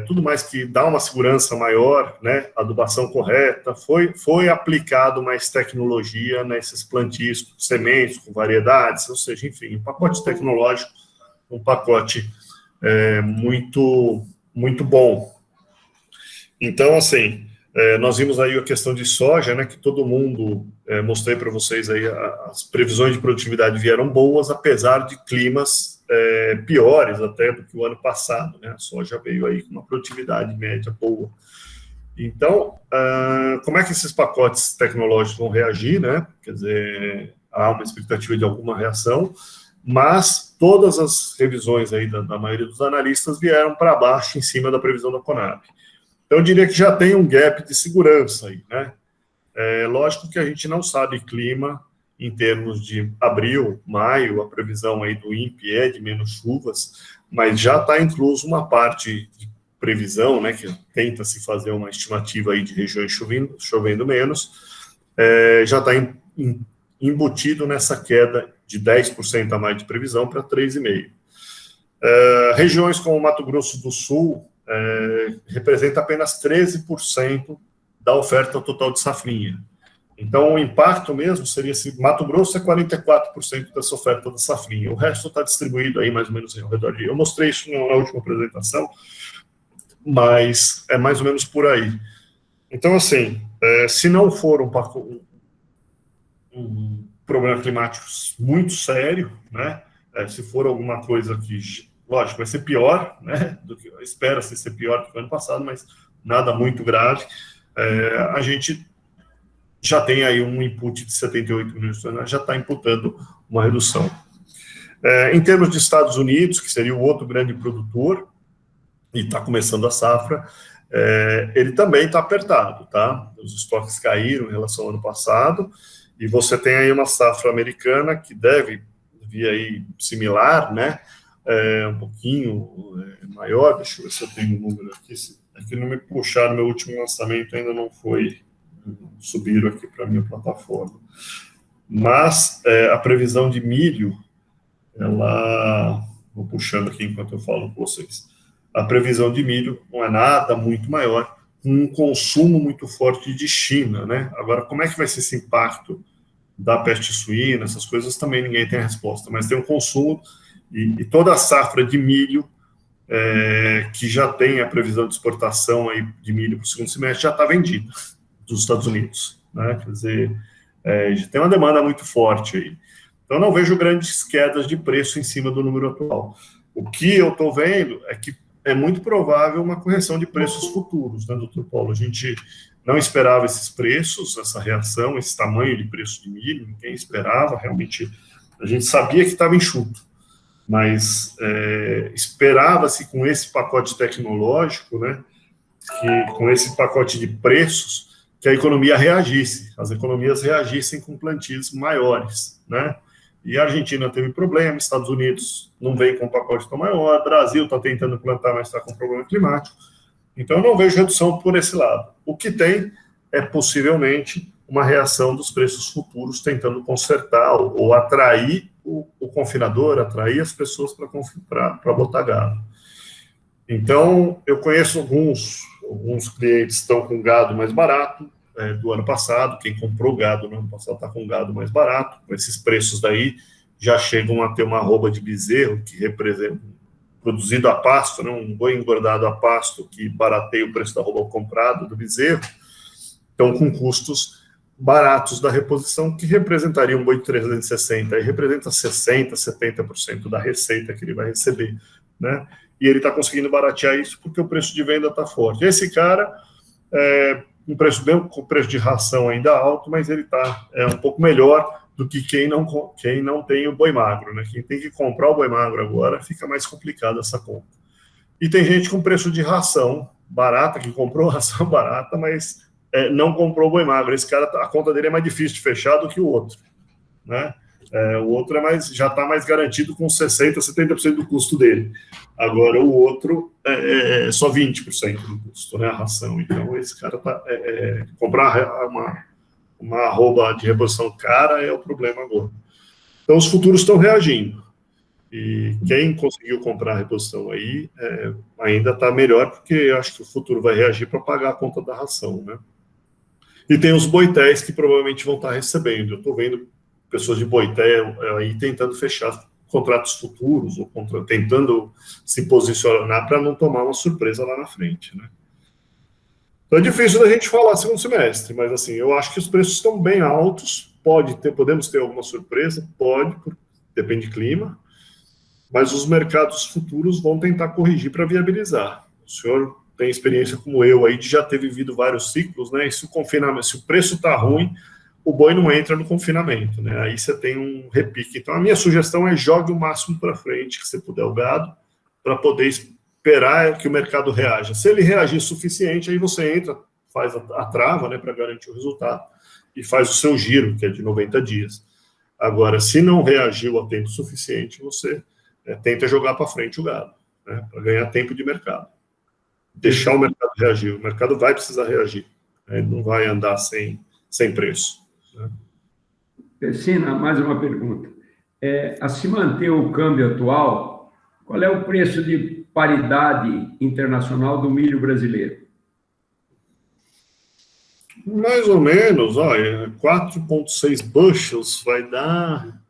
tudo mais que dá uma segurança maior, né? Adubação correta, foi aplicado mais tecnologia nesses plantios, com sementes, com variedades, ou seja, enfim, um pacote tecnológico, um pacote muito, muito bom. Então, assim, nós vimos aí a questão de soja, né, que todo mundo, mostrei para vocês aí, as previsões de produtividade vieram boas, apesar de climas piores até do que o ano passado, né, a soja veio aí com uma produtividade média boa. Então, como é que esses pacotes tecnológicos vão reagir, né, quer dizer, há uma expectativa de alguma reação, mas todas as revisões aí da maioria dos analistas vieram para baixo em cima da previsão da Conab. Então, eu diria que já tem um gap de segurança aí, né? Lógico que a gente não sabe clima em termos de abril, maio, a previsão aí do INPE é de menos chuvas, mas já está incluso uma parte de previsão, né, que tenta-se fazer uma estimativa aí de regiões chovendo menos, já está embutido nessa queda de 10% a mais de previsão para 3,5%. Regiões como Mato Grosso do Sul representa apenas 13% da oferta total de safrinha. Então, o impacto mesmo seria se Mato Grosso é 44% dessa oferta da safrinha. O resto está distribuído aí mais ou menos ao redor de... Eu mostrei isso na última apresentação, mas é mais ou menos por aí. Então, assim, se não for um problema climático muito sério, né? Se for alguma coisa que, lógico, vai ser pior, né? Espera-se ser pior do que o ano passado, mas nada muito grave. A gente já tem aí um input de 78 milhões de toneladas, já está imputando uma redução. Em termos de Estados Unidos, que seria o outro grande produtor, e está começando a safra, ele também está apertado, tá? Os estoques caíram em relação ao ano passado, e você tem aí uma safra americana que deve vir aí similar, né? Um pouquinho maior, deixa eu ver se eu tenho um número aqui, aqui não me puxaram, meu último lançamento ainda não foi, subiram aqui para a minha plataforma. Mas a previsão de milho, vou puxando aqui enquanto eu falo com vocês, a previsão de milho não é nada muito maior, com um consumo muito forte de China, né? Agora, como é que vai ser esse impacto da peste suína, essas coisas também ninguém tem a resposta, mas tem um consumo, e toda a safra de milho, que já tem a previsão de exportação aí de milho para o segundo semestre, já está vendida dos Estados Unidos, né? Quer dizer, já tem uma demanda muito forte aí. Então, não vejo grandes quedas de preço em cima do número atual. O que eu estou vendo é que é muito provável uma correção de preços futuros, né, doutor Paulo? A gente não esperava esses preços, essa reação, esse tamanho de preço de milho, ninguém esperava, realmente, a gente sabia que estava enxuto, mas esperava-se com esse pacote tecnológico, né, que com esse pacote de preços, que a economia reagisse, as economias reagissem com plantios maiores, né? E a Argentina teve problema, Estados Unidos não veio com um pacote tão maior, Brasil está tentando plantar, mas está com problema climático. Então, eu não vejo redução por esse lado. O que tem é, possivelmente, uma reação dos preços futuros tentando consertar ou atrair o confinador, atrair as pessoas para botar gado. Então, eu conheço alguns clientes que estão com gado mais barato, do ano passado, quem comprou gado no ano passado está com gado mais barato, com esses preços daí já chegam a ter uma arroba de bezerro, que representa, produzido a pasto, né, um boi engordado a pasto, que barateia o preço da arroba comprado do bezerro, então com custos baratos da reposição, que representaria um boi de 360, aí representa 60%, 70% da receita que ele vai receber, né, e ele está conseguindo baratear isso porque o preço de venda está forte. Esse cara um preço bem com preço de ração ainda alto, mas ele está um pouco melhor do que quem não tem o boi magro, né? Quem tem que comprar o boi magro agora, fica mais complicado essa conta. E tem gente com preço de ração barata, que comprou ração barata, mas não comprou o boi magro. Esse cara, a conta dele é mais difícil de fechar do que o outro, né? O outro já está mais garantido com 60%, 70% do custo dele. Agora, o outro é só 20% do custo, né, a ração. Então, esse cara comprar uma arroba de reposição cara é o problema agora. Então, os futuros estão reagindo. E quem conseguiu comprar a reposição aí ainda está melhor, porque eu acho que o futuro vai reagir para pagar a conta da ração, né? E tem os boitéis que provavelmente vão estar recebendo. Eu estou vendo pessoas de boité aí tentando fechar contratos futuros, ou tentando se posicionar para não tomar uma surpresa lá na frente, né? Então é difícil da gente falar segundo semestre, mas assim, eu acho que os preços estão bem altos, podemos ter alguma surpresa, depende de clima, mas os mercados futuros vão tentar corrigir para viabilizar. O senhor tem experiência como eu aí, de já ter vivido vários ciclos, né? E se o preço está ruim, o boi não entra no confinamento, né? Aí você tem um repique. Então, a minha sugestão é jogue o máximo para frente que você puder o gado, para poder esperar que o mercado reaja. Se ele reagir o suficiente, aí você entra, faz a trava, né, para garantir o resultado, e faz o seu giro, que é de 90 dias. Agora, se não reagiu a tempo suficiente, você tenta jogar para frente o gado, né, para ganhar tempo de mercado. Deixar o mercado reagir. O mercado vai precisar reagir. Ele não vai andar sem preço.
Pessina, mais uma pergunta. A se manter o câmbio atual, qual é o preço de paridade internacional do milho brasileiro?
Mais ou menos, olha, 4,6 bushels vai dar...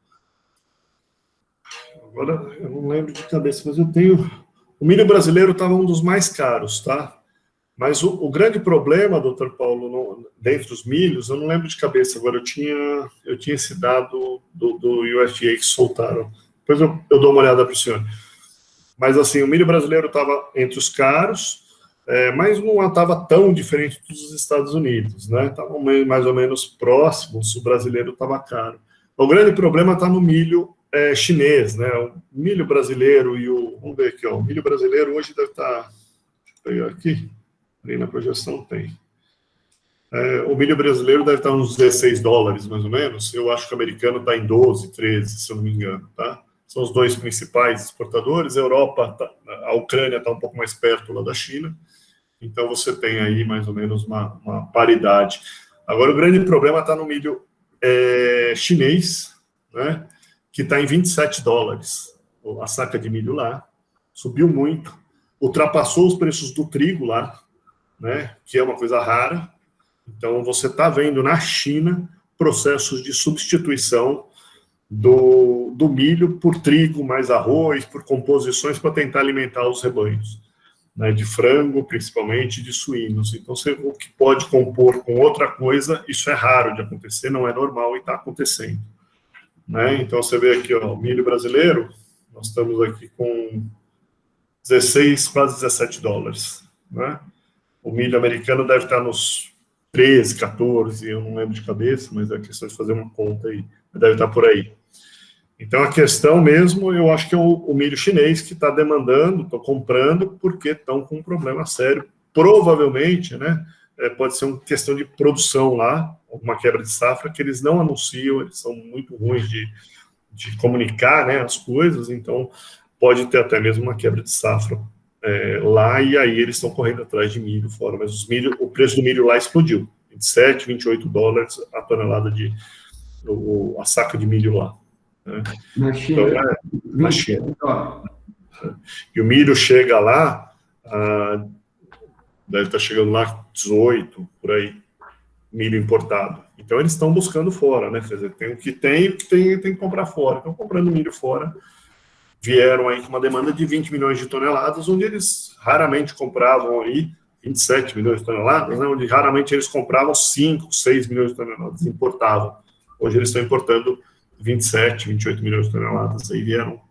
Agora, eu não lembro de cabeça, mas eu tenho... O milho brasileiro estava um dos mais caros, tá? Mas o grande problema, doutor Paulo, dentro dos milhos, eu não lembro de cabeça, agora eu tinha esse dado do USDA que soltaram. Depois eu dou uma olhada para o senhor. Mas, assim, o milho brasileiro estava entre os caros, mas não estava tão diferente dos Estados Unidos, né? Estavam mais ou menos próximos, o brasileiro estava caro. O grande problema está no milho chinês, né? O milho brasileiro e o... Vamos ver aqui, ó. O milho brasileiro hoje deve estar... Deixa eu pegar aqui. Ali na projeção tem. O milho brasileiro deve estar uns 16 dólares, mais ou menos. Eu acho que o americano está em 12, 13, se eu não me engano, tá? São os dois principais exportadores. A Europa, a Ucrânia está um pouco mais perto lá da China. Então, você tem aí mais ou menos uma paridade. Agora, o grande problema está no milho chinês, né, que está em 27 dólares. A saca de milho lá subiu muito, ultrapassou os preços do trigo lá, né, que é uma coisa rara. Então, você está vendo na China processos de substituição do milho por trigo, mais arroz, por composições para tentar alimentar os rebanhos, né, de frango, principalmente, de suínos. Então, o que pode compor com outra coisa, isso é raro de acontecer, não é normal e está acontecendo. Né? Então, você vê aqui, ó, o milho brasileiro, nós estamos aqui com 16, quase 17 dólares. Né? O milho americano deve estar nos 13, 14, eu não lembro de cabeça, mas é questão de fazer uma conta aí. Deve estar por aí. Então, a questão mesmo, eu acho que é o milho chinês que está demandando, estão comprando, porque estão com um problema sério. Provavelmente, né, pode ser uma questão de produção lá, uma quebra de safra, que eles não anunciam, eles são muito ruins de comunicar, né, as coisas, então pode ter até mesmo uma quebra de safra lá, e aí eles estão correndo atrás de milho fora. Mas o preço do milho lá explodiu, 27, 28 dólares a tonelada a saca de milho lá. Né?
Na China.
Então, na China. E o milho chega lá, deve estar chegando lá 18, por aí, milho importado. Então, eles estão buscando fora, né? Quer dizer, tem o que tem que comprar fora. Estão comprando milho fora. Vieram aí com uma demanda de 20 milhões de toneladas, onde eles raramente compravam aí 27 milhões de toneladas, né? Onde raramente eles compravam 5, 6 milhões de toneladas, importavam. Hoje eles estão importando 27, 28 milhões de toneladas, aí vieram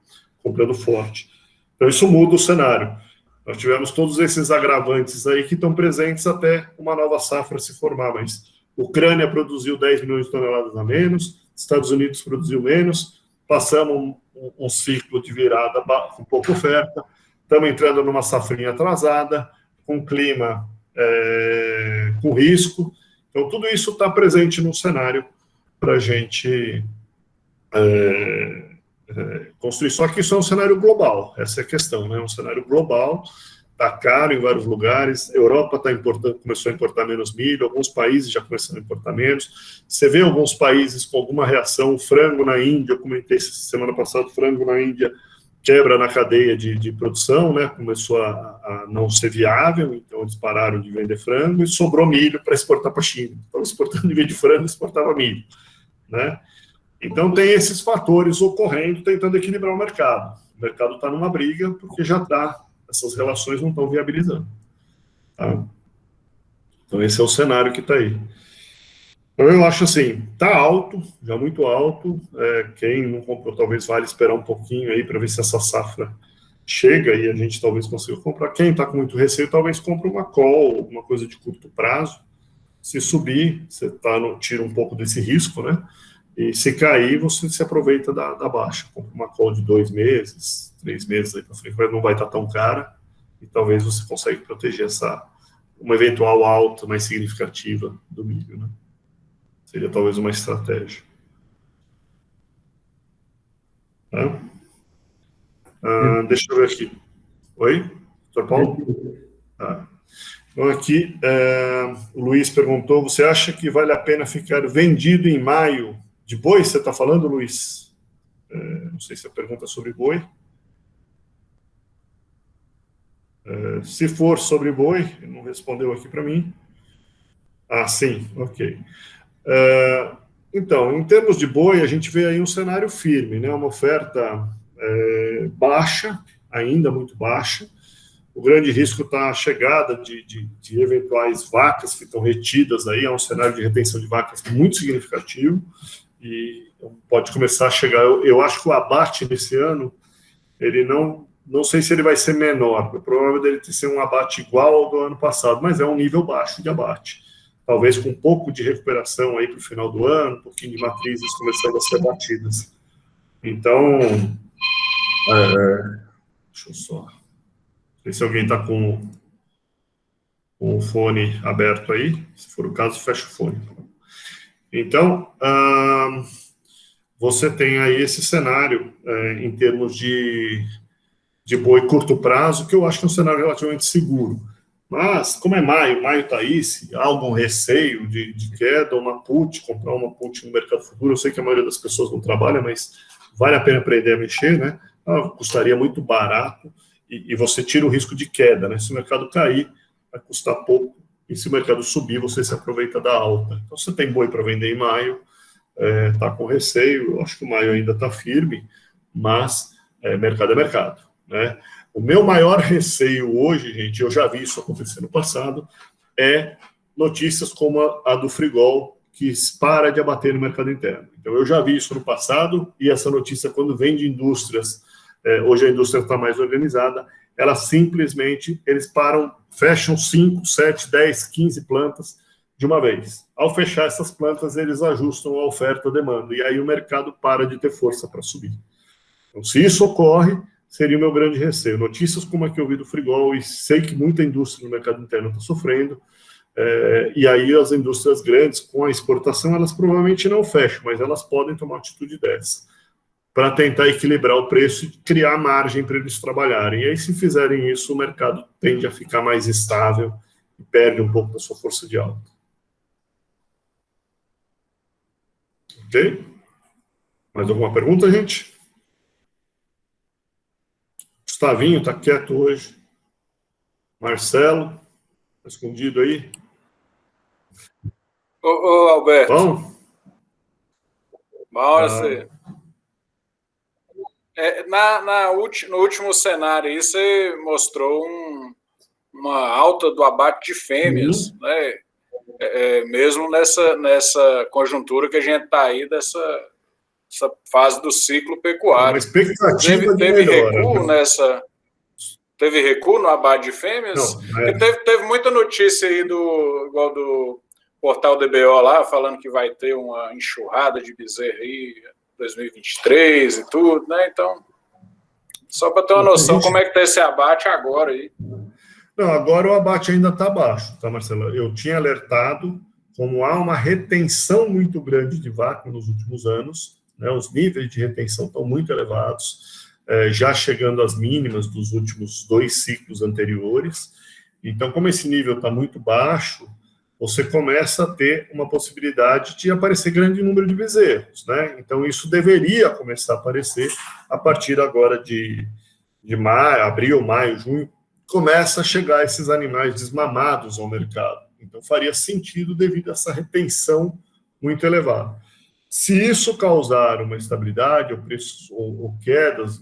comprando forte. Então, isso muda o cenário. Nós tivemos todos esses agravantes aí que estão presentes até uma nova safra se formar, mas Ucrânia produziu 10 milhões de toneladas a menos, Estados Unidos produziu menos, passamos um ciclo de virada com pouca oferta, estamos entrando numa safrinha atrasada, com clima com risco. Então, tudo isso está presente no cenário para a gente construir. Só que isso é um cenário global, essa é a questão, né? Um cenário global, está caro em vários lugares, a Europa começou a importar menos milho, alguns países já começaram a importar menos, você vê alguns países com alguma reação, frango na Índia, eu comentei semana passada, frango na Índia quebra na cadeia de produção, né? Começou a não ser viável, então eles pararam de vender frango e sobrou milho para exportar para a China. Então, exportando em vez de frango, exportava milho, né? Então, tem esses fatores ocorrendo, tentando equilibrar o mercado. O mercado está numa briga, porque essas relações não estão viabilizando. Tá? Então, esse é o cenário que está aí. Então, eu acho assim, está alto, já muito alto. Quem não comprou, talvez vale esperar um pouquinho aí para ver se essa safra chega e a gente talvez consiga comprar. Quem está com muito receio, talvez compre uma call, alguma coisa de curto prazo. Se subir, você tira um pouco desse risco, né? E se cair, você se aproveita da baixa. Compra uma call de 2 meses, 3 meses aí para frente, mas não vai estar tão cara. E talvez você consiga proteger uma eventual alta mais significativa do milho, né? Seria talvez uma estratégia. Tá? Deixa eu ver aqui. Oi? Dr. Paulo? Tá. Então, aqui, o Luiz perguntou, você acha que vale a pena ficar vendido em maio de boi? Você está falando, Luiz? Não sei se a pergunta é sobre boi. Se for sobre boi, ele não respondeu aqui para mim. Ah, sim, ok. Então, em termos de boi, a gente vê aí um cenário firme, né? Uma oferta baixa, ainda muito baixa. O grande risco está a chegada de eventuais vacas que estão retidas aí, é um cenário de retenção de vacas muito significativo, e pode começar a chegar. Eu acho que o abate nesse ano, ele não sei se ele vai ser menor, o provável dele ser um abate igual ao do ano passado, mas é um nível baixo de abate. Talvez com um pouco de recuperação aí para o final do ano, um pouquinho de matrizes começando a ser abatidas. Então, deixa eu só ver se alguém está com o fone aberto aí. Se for o caso, fecha o fone. Então, você tem aí esse cenário em termos de boi curto prazo, que eu acho que é um cenário relativamente seguro. Mas, como é maio está aí, se há algum receio de queda, uma put, comprar uma put no mercado futuro, eu sei que a maioria das pessoas não trabalha, mas vale a pena aprender a mexer, né? Custaria muito barato e você tira o risco de queda, né? Se o mercado cair, vai custar pouco, e se o mercado subir, você se aproveita da alta. Então, você tem boi para vender em maio, está com receio, eu acho que o maio ainda está firme, mas mercado é mercado, né? O meu maior receio hoje, gente, eu já vi isso acontecer no passado, é notícias como a do Frigol, que para de abater no mercado interno. Então, eu já vi isso no passado, e essa notícia, quando vem de indústrias, hoje a indústria está mais organizada, ela simplesmente, eles param, fecham 5, 7, 10, 15 plantas de uma vez. Ao fechar essas plantas, eles ajustam a oferta e a demanda, e aí o mercado para de ter força para subir. Então, se isso ocorre, seria o meu grande receio. Notícias como a que eu vi do Frigol, e sei que muita indústria no mercado interno está sofrendo, e aí as indústrias grandes, com a exportação, elas provavelmente não fecham, mas elas podem tomar uma atitude dessa, para tentar equilibrar o preço e criar margem para eles trabalharem. E aí, se fizerem isso, o mercado tende a ficar mais estável e perde um pouco da sua força de alta. Ok? Mais alguma pergunta, gente? Gustavinho está quieto hoje. Marcelo, está escondido aí.
Ô Alberto.
Bom?
Bom, você. No último cenário aí, você mostrou uma alta do abate de fêmeas, né? Mesmo nessa conjuntura que a gente está aí, dessa fase do ciclo pecuário.
Uma expectativa
teve
melhora,
recuo
né?
Teve recuo no abate de fêmeas?
Não,
Porque teve muita notícia aí igual do portal DBO lá, falando que vai ter uma enxurrada de bezerro aí 2023 e tudo, né? Então, só para ter uma noção como é que está esse abate agora aí.
Não, agora o abate ainda está baixo, tá, Marcelo? Eu tinha alertado como há uma retenção muito grande de vaca nos últimos anos, né? Os níveis de retenção estão muito elevados, já chegando às mínimas dos últimos 2 ciclos anteriores. Então, como esse nível está muito baixo, você começa a ter uma possibilidade de aparecer grande número de bezerros, né? Então, isso deveria começar a aparecer a partir agora de maio, abril, maio, junho, começa a chegar esses animais desmamados ao mercado. Então, faria sentido devido a essa retenção muito elevada. Se isso causar uma estabilidade ou quedas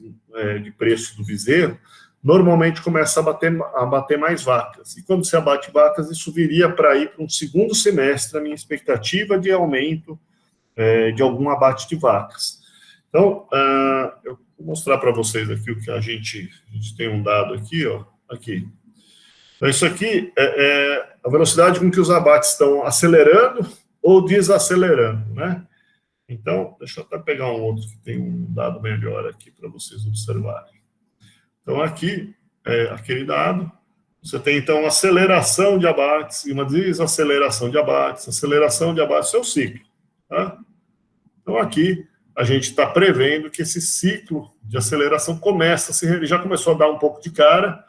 de preço do bezerro, normalmente começa a bater mais vacas. E quando se abate vacas, isso viria para ir para um segundo semestre, a minha expectativa de aumento de algum abate de vacas. Então, eu vou mostrar para vocês aqui o que a gente tem um dado aqui, ó, aqui. Então, isso aqui é a velocidade com que os abates estão acelerando ou desacelerando, né? Então, deixa eu até pegar um outro que tem um dado melhor aqui para vocês observarem. Então, aqui, aquele dado, você tem, então, aceleração de abates e uma desaceleração de abates. Aceleração de abates é o ciclo, tá? Então, aqui, a gente está prevendo que esse ciclo de aceleração ele já começou a dar um pouco de cara.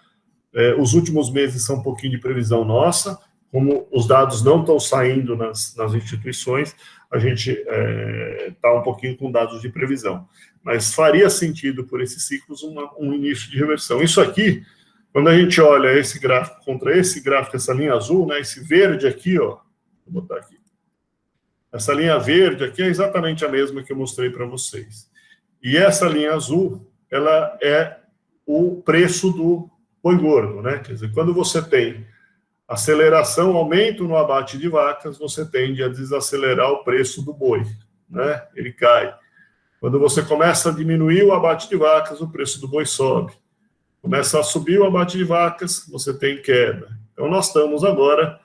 Os últimos meses são um pouquinho de previsão nossa, como os dados não estão saindo nas instituições, a gente está um pouquinho com dados de previsão. Mas faria sentido, por esses ciclos, um início de reversão. Isso aqui, quando a gente olha esse gráfico contra esse gráfico, essa linha azul, né, esse verde aqui, ó, Vou botar aqui. Essa linha verde aqui é exatamente a mesma que eu mostrei para vocês. E essa linha azul, ela é o preço do boi gordo, né? Quer dizer, quando você tem aceleração, aumento no abate de vacas, você tende a desacelerar o preço do boi, né? Ele cai. Quando você começa a diminuir o abate de vacas, o preço do boi sobe. Começa a subir o abate de vacas, você tem queda. Então, nós estamos agora,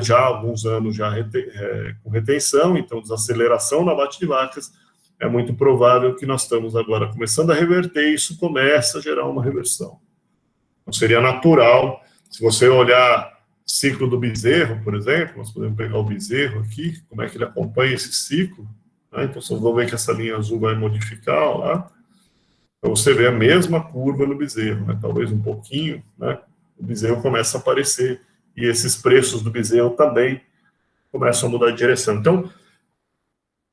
já há alguns anos já com retenção, então desaceleração no abate de vacas, é muito provável que nós estamos agora começando a reverter, e isso começa a gerar uma reversão. Então, seria natural, se você olhar o ciclo do bezerro, por exemplo, nós podemos pegar o bezerro aqui, como é que ele acompanha esse ciclo, né? Então, vocês vão ver que essa linha azul vai modificar lá, então você vê a mesma curva no bezerro, né? Talvez um pouquinho, né? O bezerro começa a aparecer, e esses preços do bezerro também começam a mudar de direção. Então,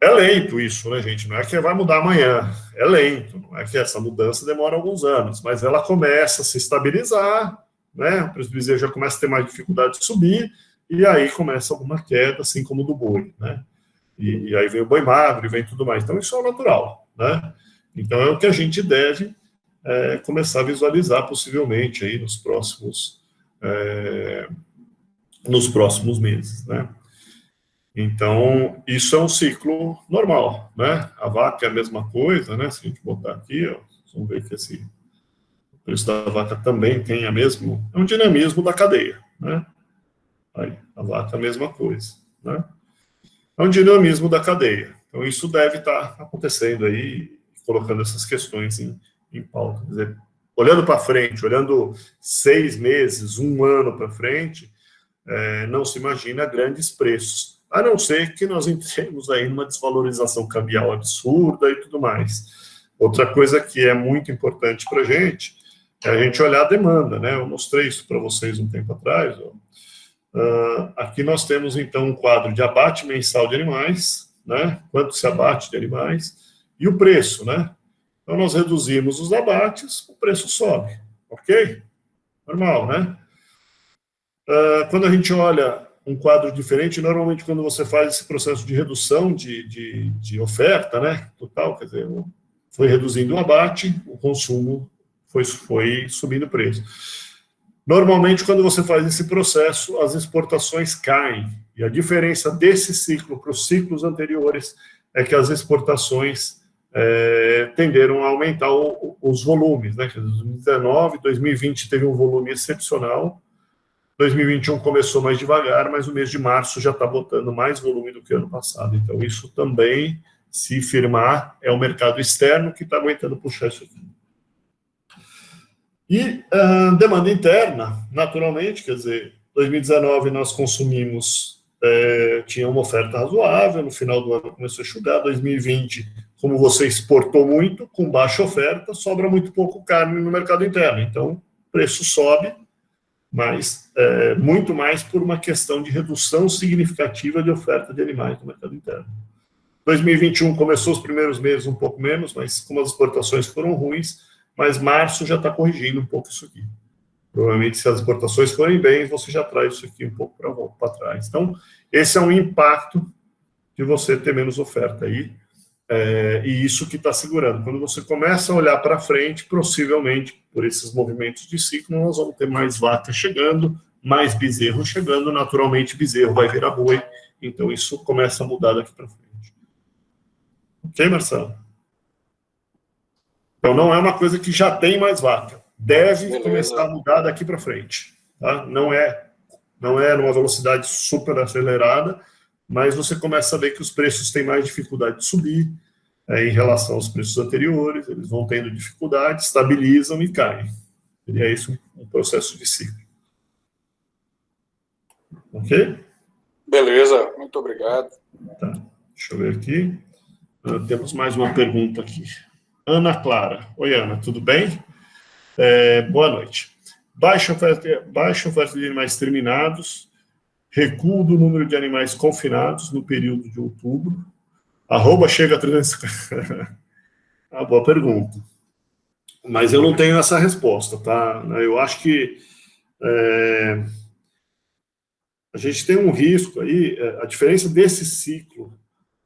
é lento isso, né, gente? Não é que vai mudar amanhã, é lento, não é que essa mudança demora alguns anos, mas ela começa a se estabilizar, né? O preço do bezerro já começa a ter mais dificuldade de subir, e aí começa alguma queda, assim como do boi, né? E aí vem o boi magro, e vem tudo mais. Então, isso é natural, né? Então, é o que a gente deve começar a visualizar, possivelmente, aí nos próximos meses, né? Então, isso é um ciclo normal, né? A vaca é a mesma coisa, né? Se a gente botar aqui, ó, vamos ver que o preço da vaca também tem é um dinamismo da cadeia, né? Aí, a vaca é a mesma coisa, né? É um dinamismo da cadeia. Então, isso deve estar acontecendo aí, colocando essas questões em pauta. Quer dizer, olhando para frente, olhando 6 meses, 1 ano para frente, não se imagina grandes preços, a não ser que nós entremos aí numa desvalorização cambial absurda e tudo mais. Outra coisa que é muito importante para a gente é a gente olhar a demanda, né? Eu mostrei isso para vocês um tempo atrás. Aqui nós temos, então, um quadro de abate mensal de animais, né? Quanto se abate de animais, e o preço, né? Então, nós reduzimos os abates, o preço sobe, ok? Normal, né? Quando a gente olha um quadro diferente, normalmente quando você faz esse processo de redução de oferta, né, total, quer dizer, foi reduzindo o abate, o consumo foi subindo o preço. Normalmente, quando você faz esse processo, as exportações caem, e a diferença desse ciclo para os ciclos anteriores é que as exportações tenderam a aumentar os volumes, né, 2019, 2020 teve um volume excepcional, 2021 começou mais devagar, mas o mês de março já está botando mais volume do que ano passado. Então, isso também, se firmar, é o mercado externo que está aguentando puxar isso aqui. E demanda interna, naturalmente, quer dizer, 2019 nós consumimos, tinha uma oferta razoável, no final do ano começou a enxugar, 2020, como você exportou muito, com baixa oferta, sobra muito pouco carne no mercado interno. Então, o preço sobe, mas muito mais por uma questão de redução significativa de oferta de animais no mercado interno. 2021 começou os primeiros meses um pouco menos, mas como as exportações foram ruins, mas março já está corrigindo um pouco isso aqui. Provavelmente, se as exportações forem bem, você já traz isso aqui um pouco para trás. Então, esse é um impacto de você ter menos oferta aí, e isso que está segurando. Quando você começa a olhar para frente, possivelmente, por esses movimentos de ciclo, nós vamos ter mais vaca chegando, mais bezerro chegando, naturalmente bezerro vai virar boi, então isso começa a mudar daqui para frente. Ok, Marcelo? Então não é uma coisa que já tem mais vaca, deve começar a mudar daqui para frente, tá? Não é numa velocidade super acelerada, mas você começa a ver que os preços têm mais dificuldade de subir em relação aos preços anteriores, eles vão tendo dificuldade, estabilizam e caem. Seria isso um processo de ciclo. Ok?
Beleza, muito obrigado.
Tá. Deixa eu ver aqui. Temos mais uma pergunta aqui. Ana Clara. Oi, Ana, tudo bem? Boa noite. Baixa oferta de animais terminados, recuo do número de animais confinados no período de outubro, arroba chega a 350. Boa pergunta. Mas eu não tenho essa resposta, tá? Eu acho que a gente tem um risco aí, a diferença desse ciclo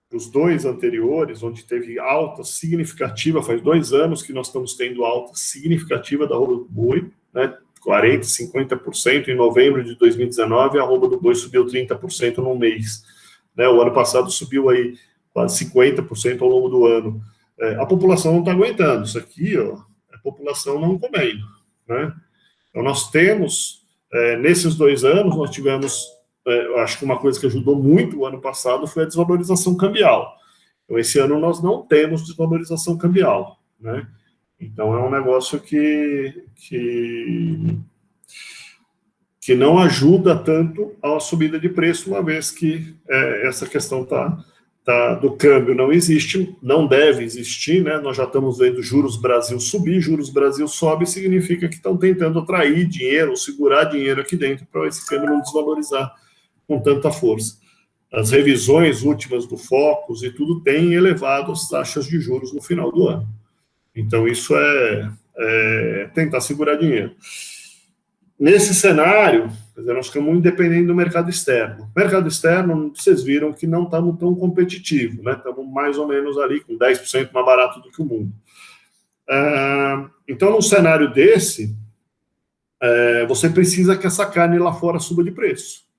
dos 2 anteriores, onde teve alta significativa, faz 2 anos que nós estamos tendo alta significativa da arroba do boi, né, 40%, 50%, em novembro de 2019, a arroba do boi subiu 30% num mês, né, o ano passado subiu aí quase 50% ao longo do ano. A população não está aguentando, isso aqui, ó, a população não comendo, né, então nós temos, nesses 2 anos, nós tivemos, eu acho que uma coisa que ajudou muito o ano passado foi a desvalorização cambial. Então, esse ano nós não temos desvalorização cambial, né? Então, é um negócio que não ajuda tanto a subida de preço, uma vez que essa questão do câmbio não existe, não deve existir, né? Nós já estamos vendo juros Brasil subir, juros Brasil sobe, significa que estão tentando atrair dinheiro, segurar dinheiro aqui dentro para esse câmbio não desvalorizar com tanta força. As revisões últimas do Focus e tudo têm elevado as taxas de juros no final do ano. Então, isso é tentar segurar dinheiro. Nesse cenário, quer dizer, nós ficamos muito dependendo do mercado externo. O mercado externo, vocês viram que não estamos tão competitivos, né? Estamos mais ou menos ali com 10% mais barato do que o mundo. Então, num cenário desse, você precisa que essa carne lá fora suba de preço.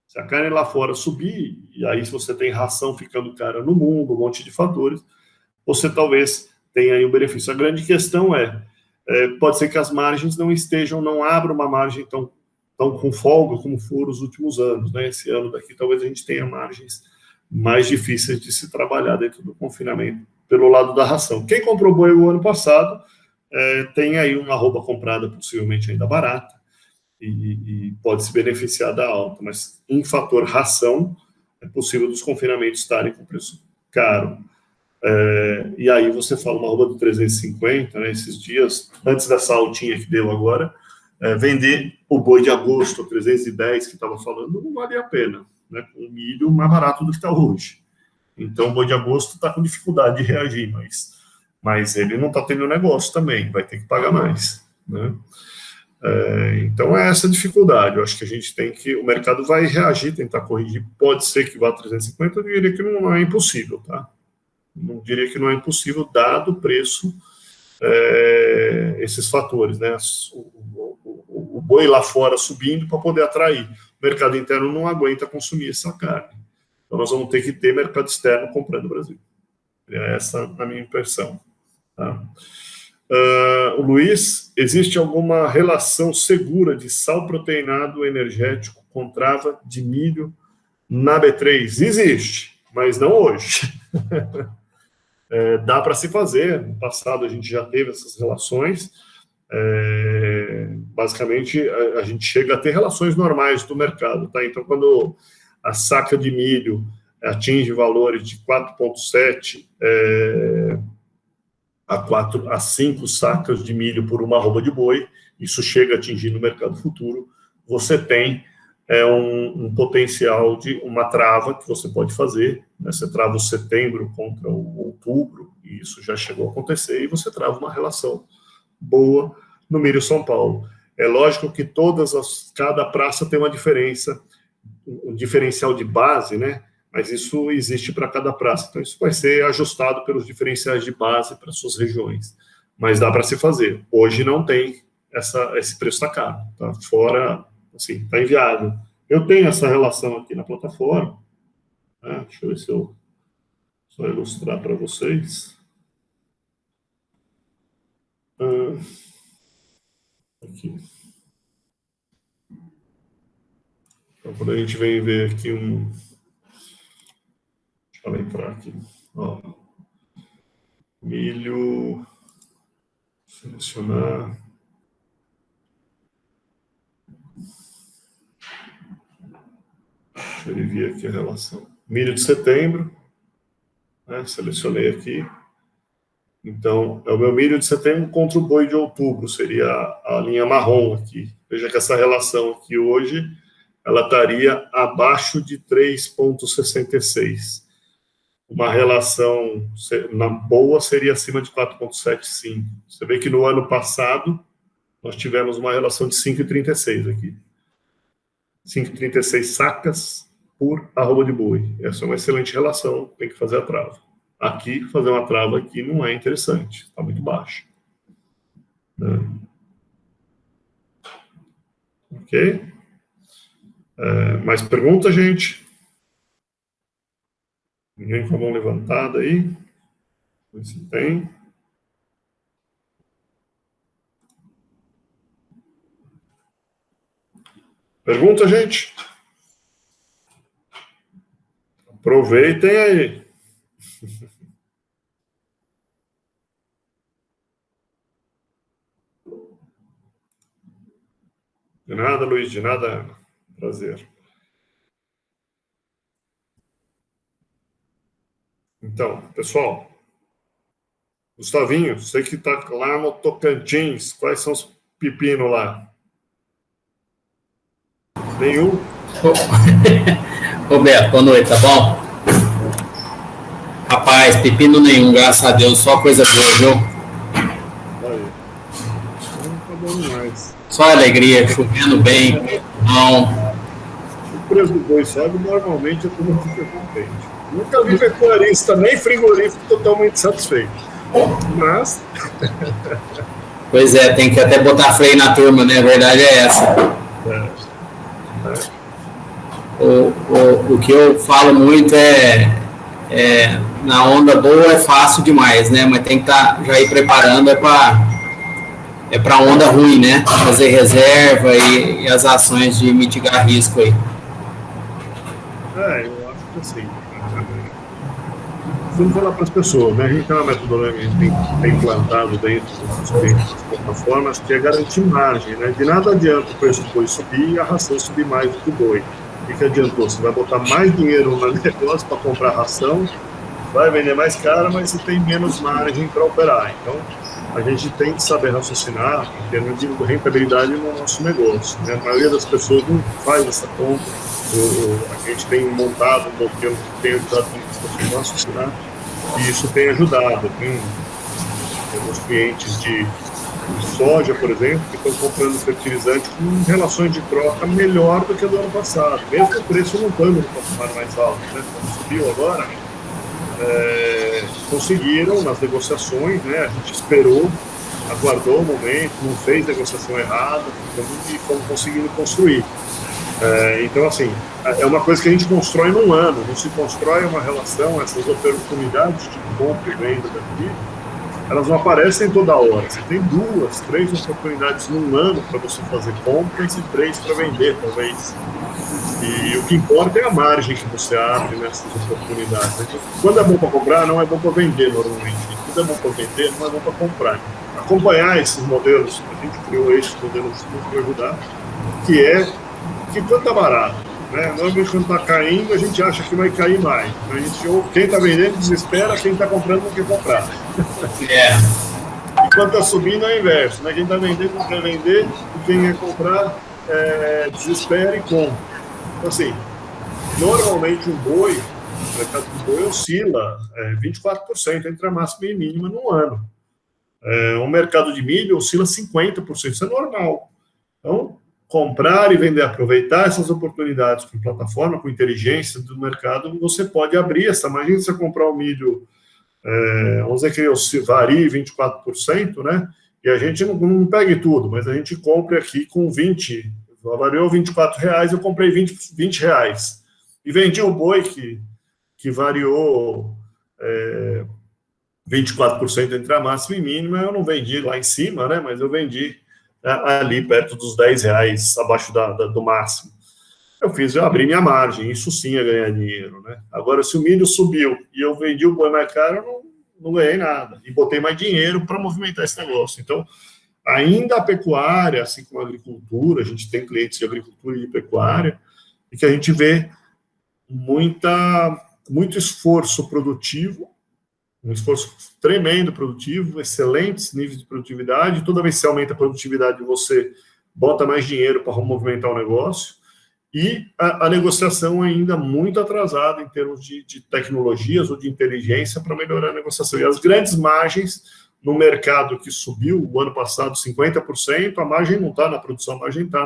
Se a carne lá fora subir, e aí se você tem ração ficando cara no mundo, um monte de fatores, você talvez tenha aí um benefício. A grande questão pode ser que as margens não abram uma margem tão com folga como foram os últimos anos, né? Esse ano daqui talvez a gente tenha margens mais difíceis de se trabalhar dentro do confinamento, pelo lado da ração. Quem comprou boi o ano passado, tem aí uma arroba comprada possivelmente ainda barata, e pode se beneficiar da alta, mas em fator ração, é possível dos confinamentos estarem com preço caro. E aí você fala uma arroba do 350, né, esses dias, antes dessa altinha que deu agora, vender o boi de agosto, 310, que estava falando, não vale a pena, né, com o milho mais barato do que está hoje. Então o boi de agosto está com dificuldade de reagir, mas ele não está tendo negócio também, vai ter que pagar mais, né? Então é essa dificuldade. Eu acho que a gente tem que, o mercado vai reagir, tentar corrigir, pode ser que vá a 350, eu diria que não é impossível, tá? Não diria que não é impossível, dado o preço, esses fatores, né? O boi lá fora subindo para poder atrair. O mercado interno não aguenta consumir essa carne. Então nós vamos ter que ter mercado externo comprando o Brasil. É essa a minha impressão, tá? O Luiz, existe alguma relação segura de sal proteinado energético com trava de milho na B3? Existe, mas não hoje. Dá para se fazer. No passado a gente já teve essas relações. Basicamente, a gente chega a ter relações normais do mercado, tá? Então, quando a saca de milho atinge valores de 4,7 a 5 sacas de milho por uma arroba de boi, isso chega a atingir no mercado futuro, você tem um potencial de uma trava que você pode fazer, né? Você trava o setembro contra o outubro, e isso já chegou a acontecer, e você trava uma relação boa no milho São Paulo. É lógico que cada praça tem uma diferença, um diferencial de base, né? Mas isso existe para cada praça. Então, isso vai ser ajustado pelos diferenciais de base para suas regiões. Mas dá para se fazer. Hoje não tem esse preço está caro. Está fora, assim, está inviável. Eu tenho essa relação aqui na plataforma. Deixa eu ver se eu só ilustrar para vocês. Aqui. Então, quando a gente vem ver aqui Deixa eu entrar aqui. Ó. Milho. Selecionar. Deixa eu ver aqui a relação. Milho de setembro. Né? Selecionei aqui. Então, é o meu milho de setembro contra o boi de outubro. Seria a linha marrom aqui. Veja que essa relação aqui hoje, ela estaria abaixo de 3,66. Uma relação na boa seria acima de 4,75. Você vê que no ano passado nós tivemos uma relação de 5,36 aqui. 5,36 sacas por arroba de boi. Essa é uma excelente relação, tem que fazer a trava. Aqui, fazer uma trava aqui não é interessante, está muito baixo. Ok? Mais perguntas, gente? Ninguém com a mão levantada aí? Ver se tem. Pergunta, gente? Aproveitem aí. De nada, Luiz, de nada, Ana. Prazer. Então, pessoal, Gustavinho, você que está lá no Tocantins, quais são os pepinos lá? Nenhum?
Roberto, boa noite, tá bom? Rapaz, pepino nenhum, graças a Deus, só coisa boa, viu?
Aí. Tá bom demais.
Só alegria, chovendo bem, não.
O preço do boi sobe, normalmente a turma fica contente. Nunca vi pecuarista, nem frigorífico totalmente satisfeito. Mas...
Pois é, tem que até botar freio na turma, né? A verdade é essa. O que eu falo muito na onda boa é fácil demais, né? Mas tem que já ir preparando para onda ruim, né? Fazer reserva e as ações de mitigar risco aí.
Eu acho que assim, vamos falar para as pessoas, né? A gente tem uma metodologia que a gente tem implantado dentro das plataformas que é garantir margem, né? De nada adianta o preço do boi subir e a ração subir mais do que o boi. O que adiantou? Você vai botar mais dinheiro no negócio para comprar ração, vai vender mais caro, mas você tem menos margem para operar. Então, a gente tem que saber raciocinar em termos de rentabilidade no nosso negócio, né? A maioria das pessoas não faz essa conta. A gente tem montado um modelo que tem ajudado as pessoas a raciocinar e isso tem ajudado. Temos clientes de soja, por exemplo, que estão comprando fertilizante com relações de troca melhor do que do ano passado, mesmo o preço não estando no patamar mais alto, né? Quando subiu agora, conseguiram nas negociações, né? A gente esperou, aguardou o momento, não fez negociação errada, e fomos conseguindo construir. Então, assim, é uma coisa que a gente constrói num ano, não se constrói uma relação, essas oportunidades de compra e venda daqui, elas não aparecem toda hora. Você tem 2, 3 oportunidades num ano para você fazer compras e 3 para vender, talvez. E o que importa é a margem que você abre nessas oportunidades. Então, quando é bom para comprar, não é bom para vender normalmente. Quando é bom para vender, não é bom para comprar. Acompanhar esses modelos, a gente criou esses modelos para ajudar, que quando está barato, né? Normalmente quando está caindo, a gente acha que vai cair mais. Quem está vendendo desespera, quem está comprando não quer comprar. E quando está subindo é o inverso, né? Quem está vendendo não quer vender, e quem quer comprar desespera e compra. Então, assim, normalmente o mercado do boi oscila 24% entre a máxima e a mínima no ano. O mercado de milho oscila 50%, isso é normal. Então, comprar e vender, aproveitar essas oportunidades com plataforma, com inteligência do mercado, você pode abrir essa. Imagina você comprar o milho, vamos dizer que varie 24%, né? E a gente não pegue tudo, mas a gente compra aqui com 20, variou R$24, eu comprei 20 reais. E vendi o boi que variou 24% entre a máxima e mínima, eu não vendi lá em cima, né? Mas eu vendi ali perto dos R$10, abaixo do máximo. Eu abri minha margem, isso sim é ganhar dinheiro, né? Agora, se o milho subiu e eu vendi o boi mais caro, eu não ganhei nada. E botei mais dinheiro para movimentar esse negócio. Então, ainda a pecuária, assim como a agricultura, a gente tem clientes de agricultura e de pecuária, e que a gente vê muito esforço produtivo, um esforço tremendo produtivo, excelentes níveis de produtividade. Toda vez que você aumenta a produtividade, você bota mais dinheiro para movimentar o negócio. E a negociação ainda muito atrasada em termos de tecnologias ou de inteligência para melhorar a negociação. E as grandes margens no mercado que subiu o ano passado 50%, a margem não está na produção, a margem está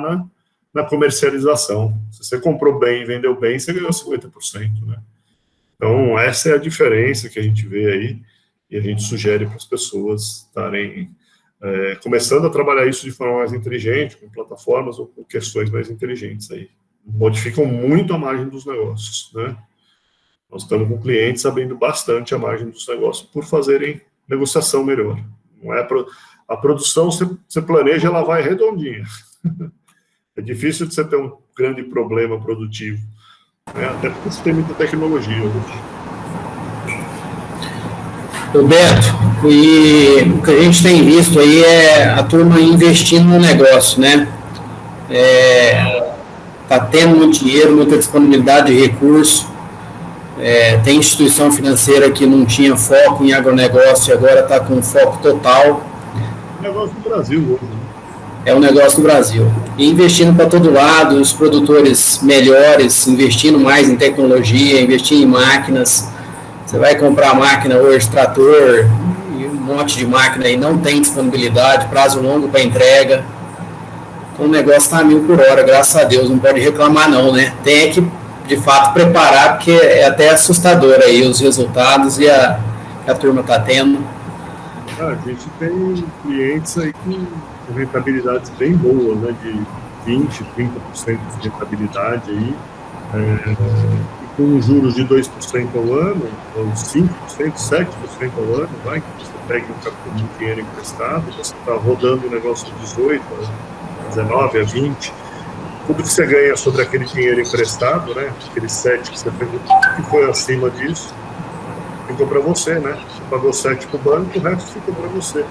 na comercialização. Se você comprou bem e vendeu bem, você ganhou 50%, né? Então, essa é a diferença que a gente vê aí, e a gente sugere para as pessoas estarem começando a trabalhar isso de forma mais inteligente, com plataformas ou com questões mais inteligentes aí. Modificam muito a margem dos negócios, né? Nós estamos com clientes abrindo bastante a margem dos negócios por fazerem negociação melhor. Não é a produção, você planeja, ela vai redondinha. É difícil de você ter um grande problema produtivo, né? Até porque você tem muita tecnologia hoje.
Roberto, e o que a gente tem visto aí é a turma investindo no negócio, né? Está tendo muito dinheiro, muita disponibilidade de recurso. Tem instituição financeira que não tinha foco em agronegócio e agora está com foco total.
É um negócio do Brasil hoje, né?
É um negócio do Brasil. E investindo para todo lado, os produtores melhores, investindo mais em tecnologia, investindo em máquinas. Você vai comprar máquina hoje, trator, e um monte de máquina aí, não tem disponibilidade, prazo longo para entrega. Então o negócio está a 1000 por hora, graças a Deus, não pode reclamar não, né? Tem que, de fato, preparar, porque é até assustador aí os resultados e a turma está tendo.
A gente tem clientes aí com rentabilidades bem boas, né? De 20%, 30% de rentabilidade aí. Com juros de 2% ao ano, ou 5%, 7% ao ano, vai, que você pega um dinheiro emprestado, você está rodando o negócio de 18%, a 19%, a 20%. Tudo que você ganha sobre aquele dinheiro emprestado, né, aquele 7% que você pegou, que foi acima disso, ficou para você, né? Você pagou 7% para o banco, o resto ficou para você.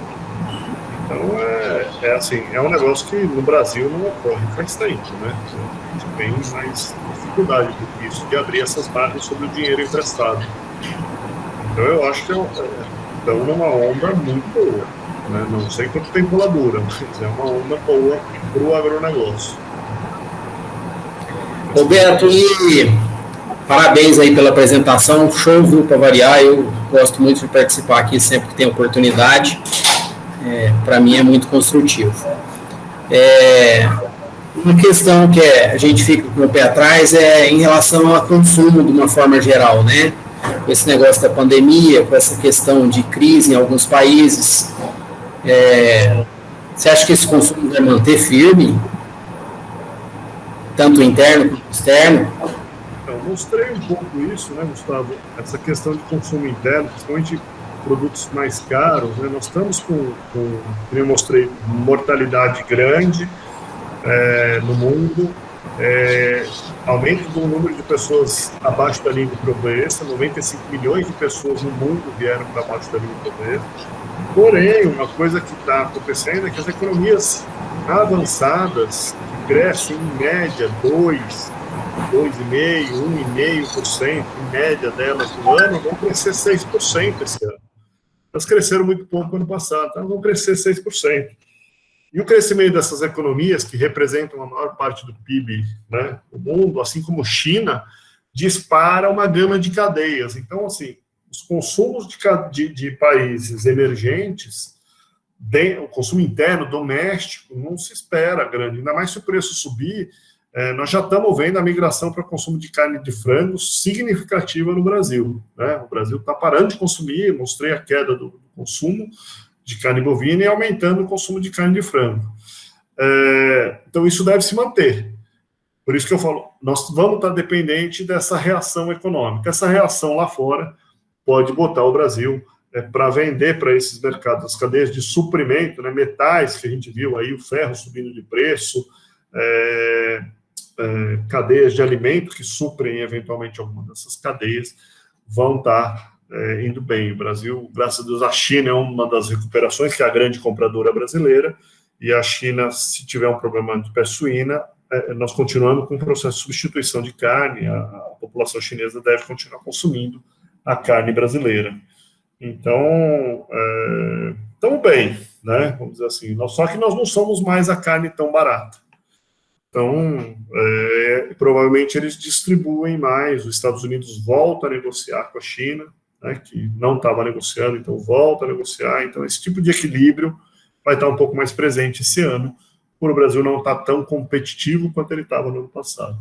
Então, assim, é um negócio que no Brasil não ocorre faz tempo, né? A gente tem mais dificuldade do que isso, de abrir essas margens sobre o dinheiro emprestado. Então, eu acho que estão numa onda muito boa, né? Não sei quanto tempo ela dura, mas é uma onda boa para o agronegócio.
Roberto, e parabéns aí pela apresentação, show, viu, para variar. Eu gosto muito de participar aqui sempre que tem oportunidade. Para mim é muito construtivo. Uma questão que a gente fica com o pé atrás é em relação ao consumo de uma forma geral, né? Com esse negócio da pandemia, com essa questão de crise em alguns países. Você acha que esse consumo vai manter firme? Tanto interno quanto externo?
Então, mostrei um pouco isso, né, Gustavo? Essa questão de consumo interno, principalmente produtos mais caros, né? Nós estamos como eu mostrei, mortalidade grande no mundo, aumento do número de pessoas abaixo da linha de pobreza, 95 milhões de pessoas no mundo vieram para abaixo da linha de pobreza. Porém, uma coisa que está acontecendo é que as economias avançadas, que crescem em média 2,5%, 1,5%, em média delas no ano, vão crescer 6% esse ano. Elas cresceram muito pouco ano passado, então vão crescer 6%. E o crescimento dessas economias, que representam a maior parte do PIB, né, do mundo, assim como China, dispara uma gama de cadeias. Então, assim, os consumos de países emergentes, o consumo interno, doméstico, não se espera grande. Ainda mais se o preço subir, nós já estamos vendo a migração para consumo de carne de frango significativa no Brasil, né? O Brasil está parando de consumir, mostrei a queda do consumo de carne bovina e aumentando o consumo de carne de frango. Então, isso deve se manter. Por isso que eu falo, nós vamos estar dependentes dessa reação econômica. Essa reação lá fora pode botar o Brasil para vender para esses mercados, as cadeias de suprimento, né, metais, que a gente viu aí, o ferro subindo de preço, cadeias de alimento que suprem eventualmente alguma dessas cadeias, vão estar indo bem. O Brasil, graças a Deus, a China é uma das recuperações, que é a grande compradora brasileira, e a China, se tiver um problema de peste suína, nós continuamos com o processo de substituição de carne, a população chinesa deve continuar consumindo a carne brasileira. Então, estamos bem, né? Vamos dizer assim. Só que nós não somos mais a carne tão barata. Então, provavelmente eles distribuem mais. Os Estados Unidos voltam a negociar com a China, né, que não estava negociando, então volta a negociar. Então, esse tipo de equilíbrio vai estar um pouco mais presente esse ano por o Brasil não estar tão competitivo quanto ele estava no ano passado.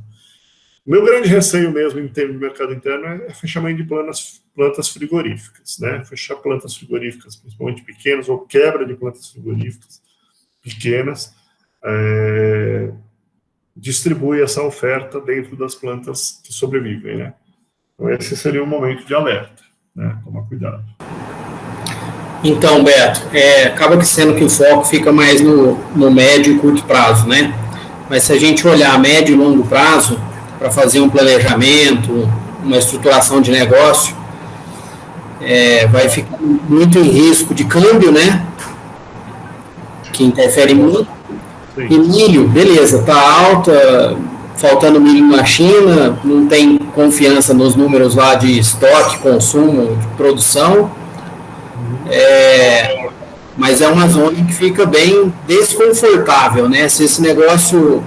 O meu grande receio mesmo em termos de mercado interno é fechamento de plantas frigoríficas, né? Fechar plantas frigoríficas, principalmente pequenas, ou quebra de plantas frigoríficas pequenas, distribui essa oferta dentro das plantas que sobrevivem, né? Então, esse seria um momento de alerta, né? Tomar cuidado.
Então, Beto, acaba sendo que o foco fica mais no médio e curto prazo, né? Mas se a gente olhar a médio e longo prazo, para fazer um planejamento, uma estruturação de negócio, vai ficar muito em risco de câmbio, né? Que interfere muito. Sim. E milho, beleza, tá alta, faltando milho na China, não tem confiança nos números lá de estoque, consumo, de produção. Mas é uma zona que fica bem desconfortável, né? Se esse negócio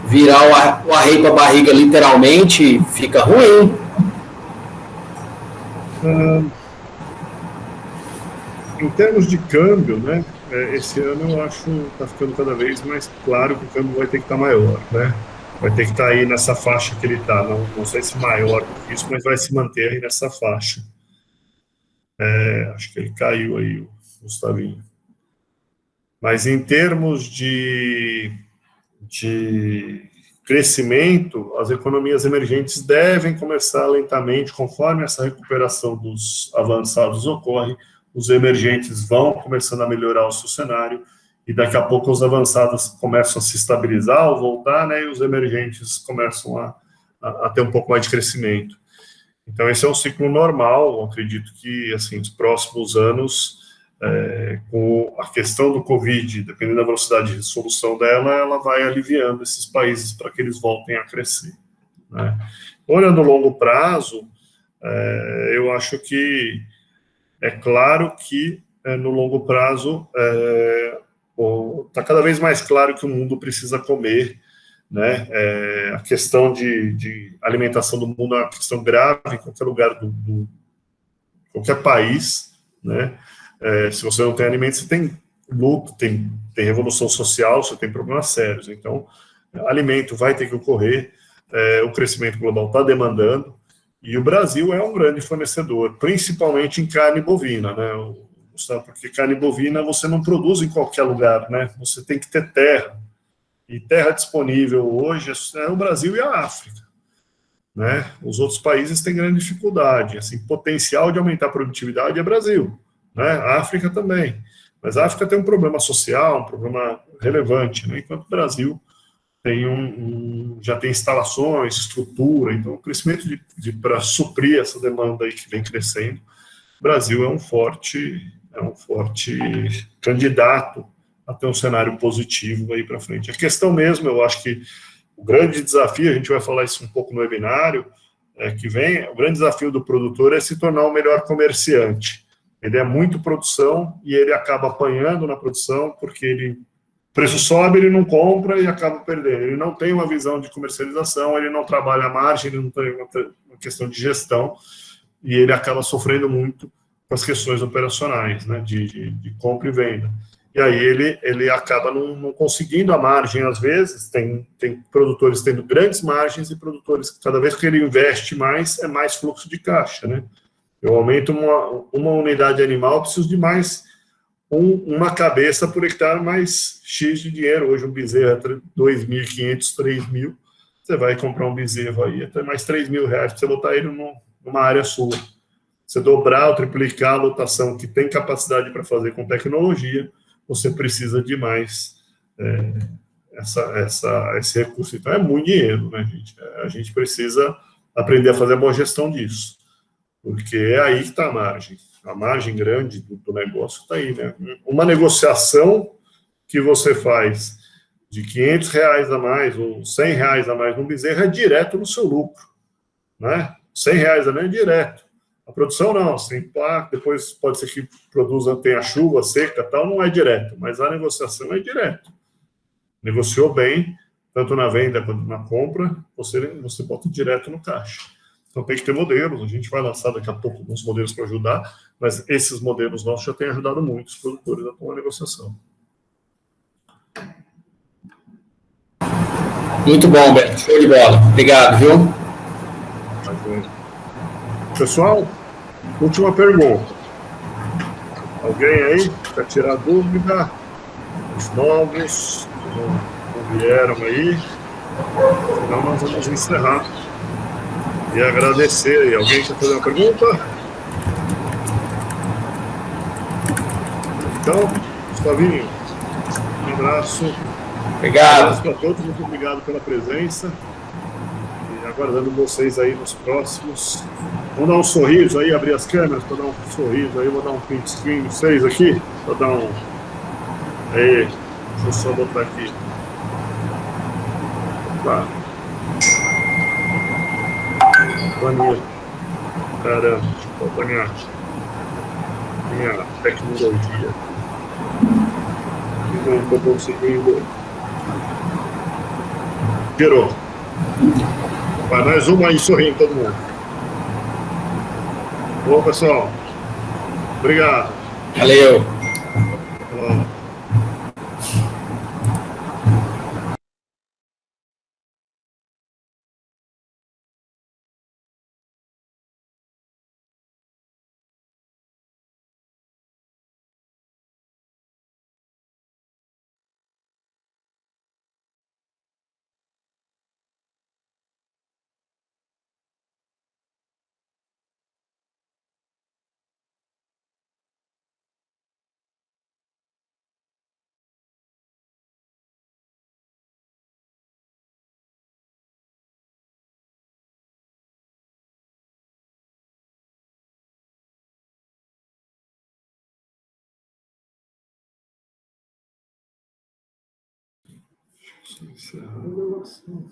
virar o arreio para a barriga literalmente, fica ruim.
Em termos de câmbio, né? Esse ano eu acho que está ficando cada vez mais claro que o câmbio vai ter que estar maior, né? Vai ter que estar aí nessa faixa que ele está. Não sei se maior que isso, mas vai se manter aí nessa faixa. Acho que ele caiu aí, o Gustavinho. Mas em termos de crescimento, as economias emergentes devem começar lentamente, conforme essa recuperação dos avançados ocorre, os emergentes vão começando a melhorar o seu cenário, e daqui a pouco os avançados começam a se estabilizar ou voltar, né, e os emergentes começam a ter um pouco mais de crescimento. Então, esse é um ciclo normal. Eu acredito que, assim, nos próximos anos, com a questão do Covid, dependendo da velocidade de resolução dela, ela vai aliviando esses países para que eles voltem a crescer, né? Olhando no longo prazo, eu acho que é claro que no longo prazo está cada vez mais claro que o mundo precisa comer, né? A questão de alimentação do mundo é uma questão grave em qualquer lugar qualquer país, né? Se você não tem alimento, você tem luto, tem revolução social, você tem problemas sérios. Então, alimento vai ter que ocorrer, o crescimento global está demandando, e o Brasil é um grande fornecedor, principalmente em carne bovina, né? Porque carne bovina você não produz em qualquer lugar, né? Você tem que ter terra. E terra disponível hoje é o Brasil e a África, né? Os outros países têm grande dificuldade. Assim, potencial de aumentar a produtividade é Brasil, né? A África também. Mas a África tem um problema social, um problema relevante, né? Enquanto o Brasil tem já tem instalações, estrutura. Então, o crescimento para suprir essa demanda aí que vem crescendo, o Brasil é um forte candidato a ter um cenário positivo aí para frente. A questão mesmo, eu acho que o grande desafio, a gente vai falar isso um pouco no webinário, que vem, o grande desafio do produtor é se tornar um melhor comerciante. Ele é muito produção e ele acaba apanhando na produção porque o preço sobe, ele não compra e acaba perdendo. Ele não tem uma visão de comercialização, ele não trabalha a margem, ele não tem uma questão de gestão, e ele acaba sofrendo muito com as questões operacionais, né, de compra e venda. E aí ele acaba não conseguindo a margem, às vezes. Tem produtores tendo grandes margens e produtores que, cada vez que ele investe mais, é mais fluxo de caixa, né? Eu aumento uma unidade animal, eu preciso de mais uma cabeça por hectare, mais X de dinheiro. Hoje um bezerro é 2.500, 3.000. Você vai comprar um bezerro aí, até mais R$3.000 para você botar ele numa área sua. Você dobrar ou triplicar a lotação que tem capacidade para fazer com tecnologia, você precisa de mais esse recurso. Então, é muito dinheiro, né, gente? A gente precisa aprender a fazer a boa gestão disso, porque é aí que está a margem. A margem grande do negócio está aí, né? Uma negociação que você faz de R$500 a mais ou R$100 a mais no bezerro é direto no seu lucro, né? R$100 a mais é direto. A produção não, assim, depois pode ser que produza, tenha chuva, seca, tal, não é direto, mas a negociação é direto. Negociou bem, tanto na venda quanto na compra, você bota direto no caixa. Então tem que ter modelos, a gente vai lançar daqui a pouco alguns modelos para ajudar, mas esses modelos nossos já têm ajudado muito os produtores a tomar a negociação.
Muito bom, Beto. Show de bola. Obrigado, viu?
Pessoal, última pergunta. Alguém aí quer tirar dúvida? Os novos que não vieram aí? Senão nós vamos encerrar. E agradecer aí. Alguém quer fazer uma pergunta? Então, Gustavinho, um abraço.
Obrigado.
Um abraço para todos, muito obrigado pela presença. E aguardando vocês aí nos próximos. Vamos dar um sorriso aí, abrir as câmeras para dar um sorriso aí. Vou dar um print screen de vocês aqui. Vou dar um. Aí, deixa eu só botar aqui. Tá. Bonito. Caramba, falta minha tecnologia. Não estou conseguindo. Gerou. Vai, mais uma aí, sorrindo todo mundo. Bom, pessoal. Obrigado.
Valeu.
Falou. Encerrar a gravação.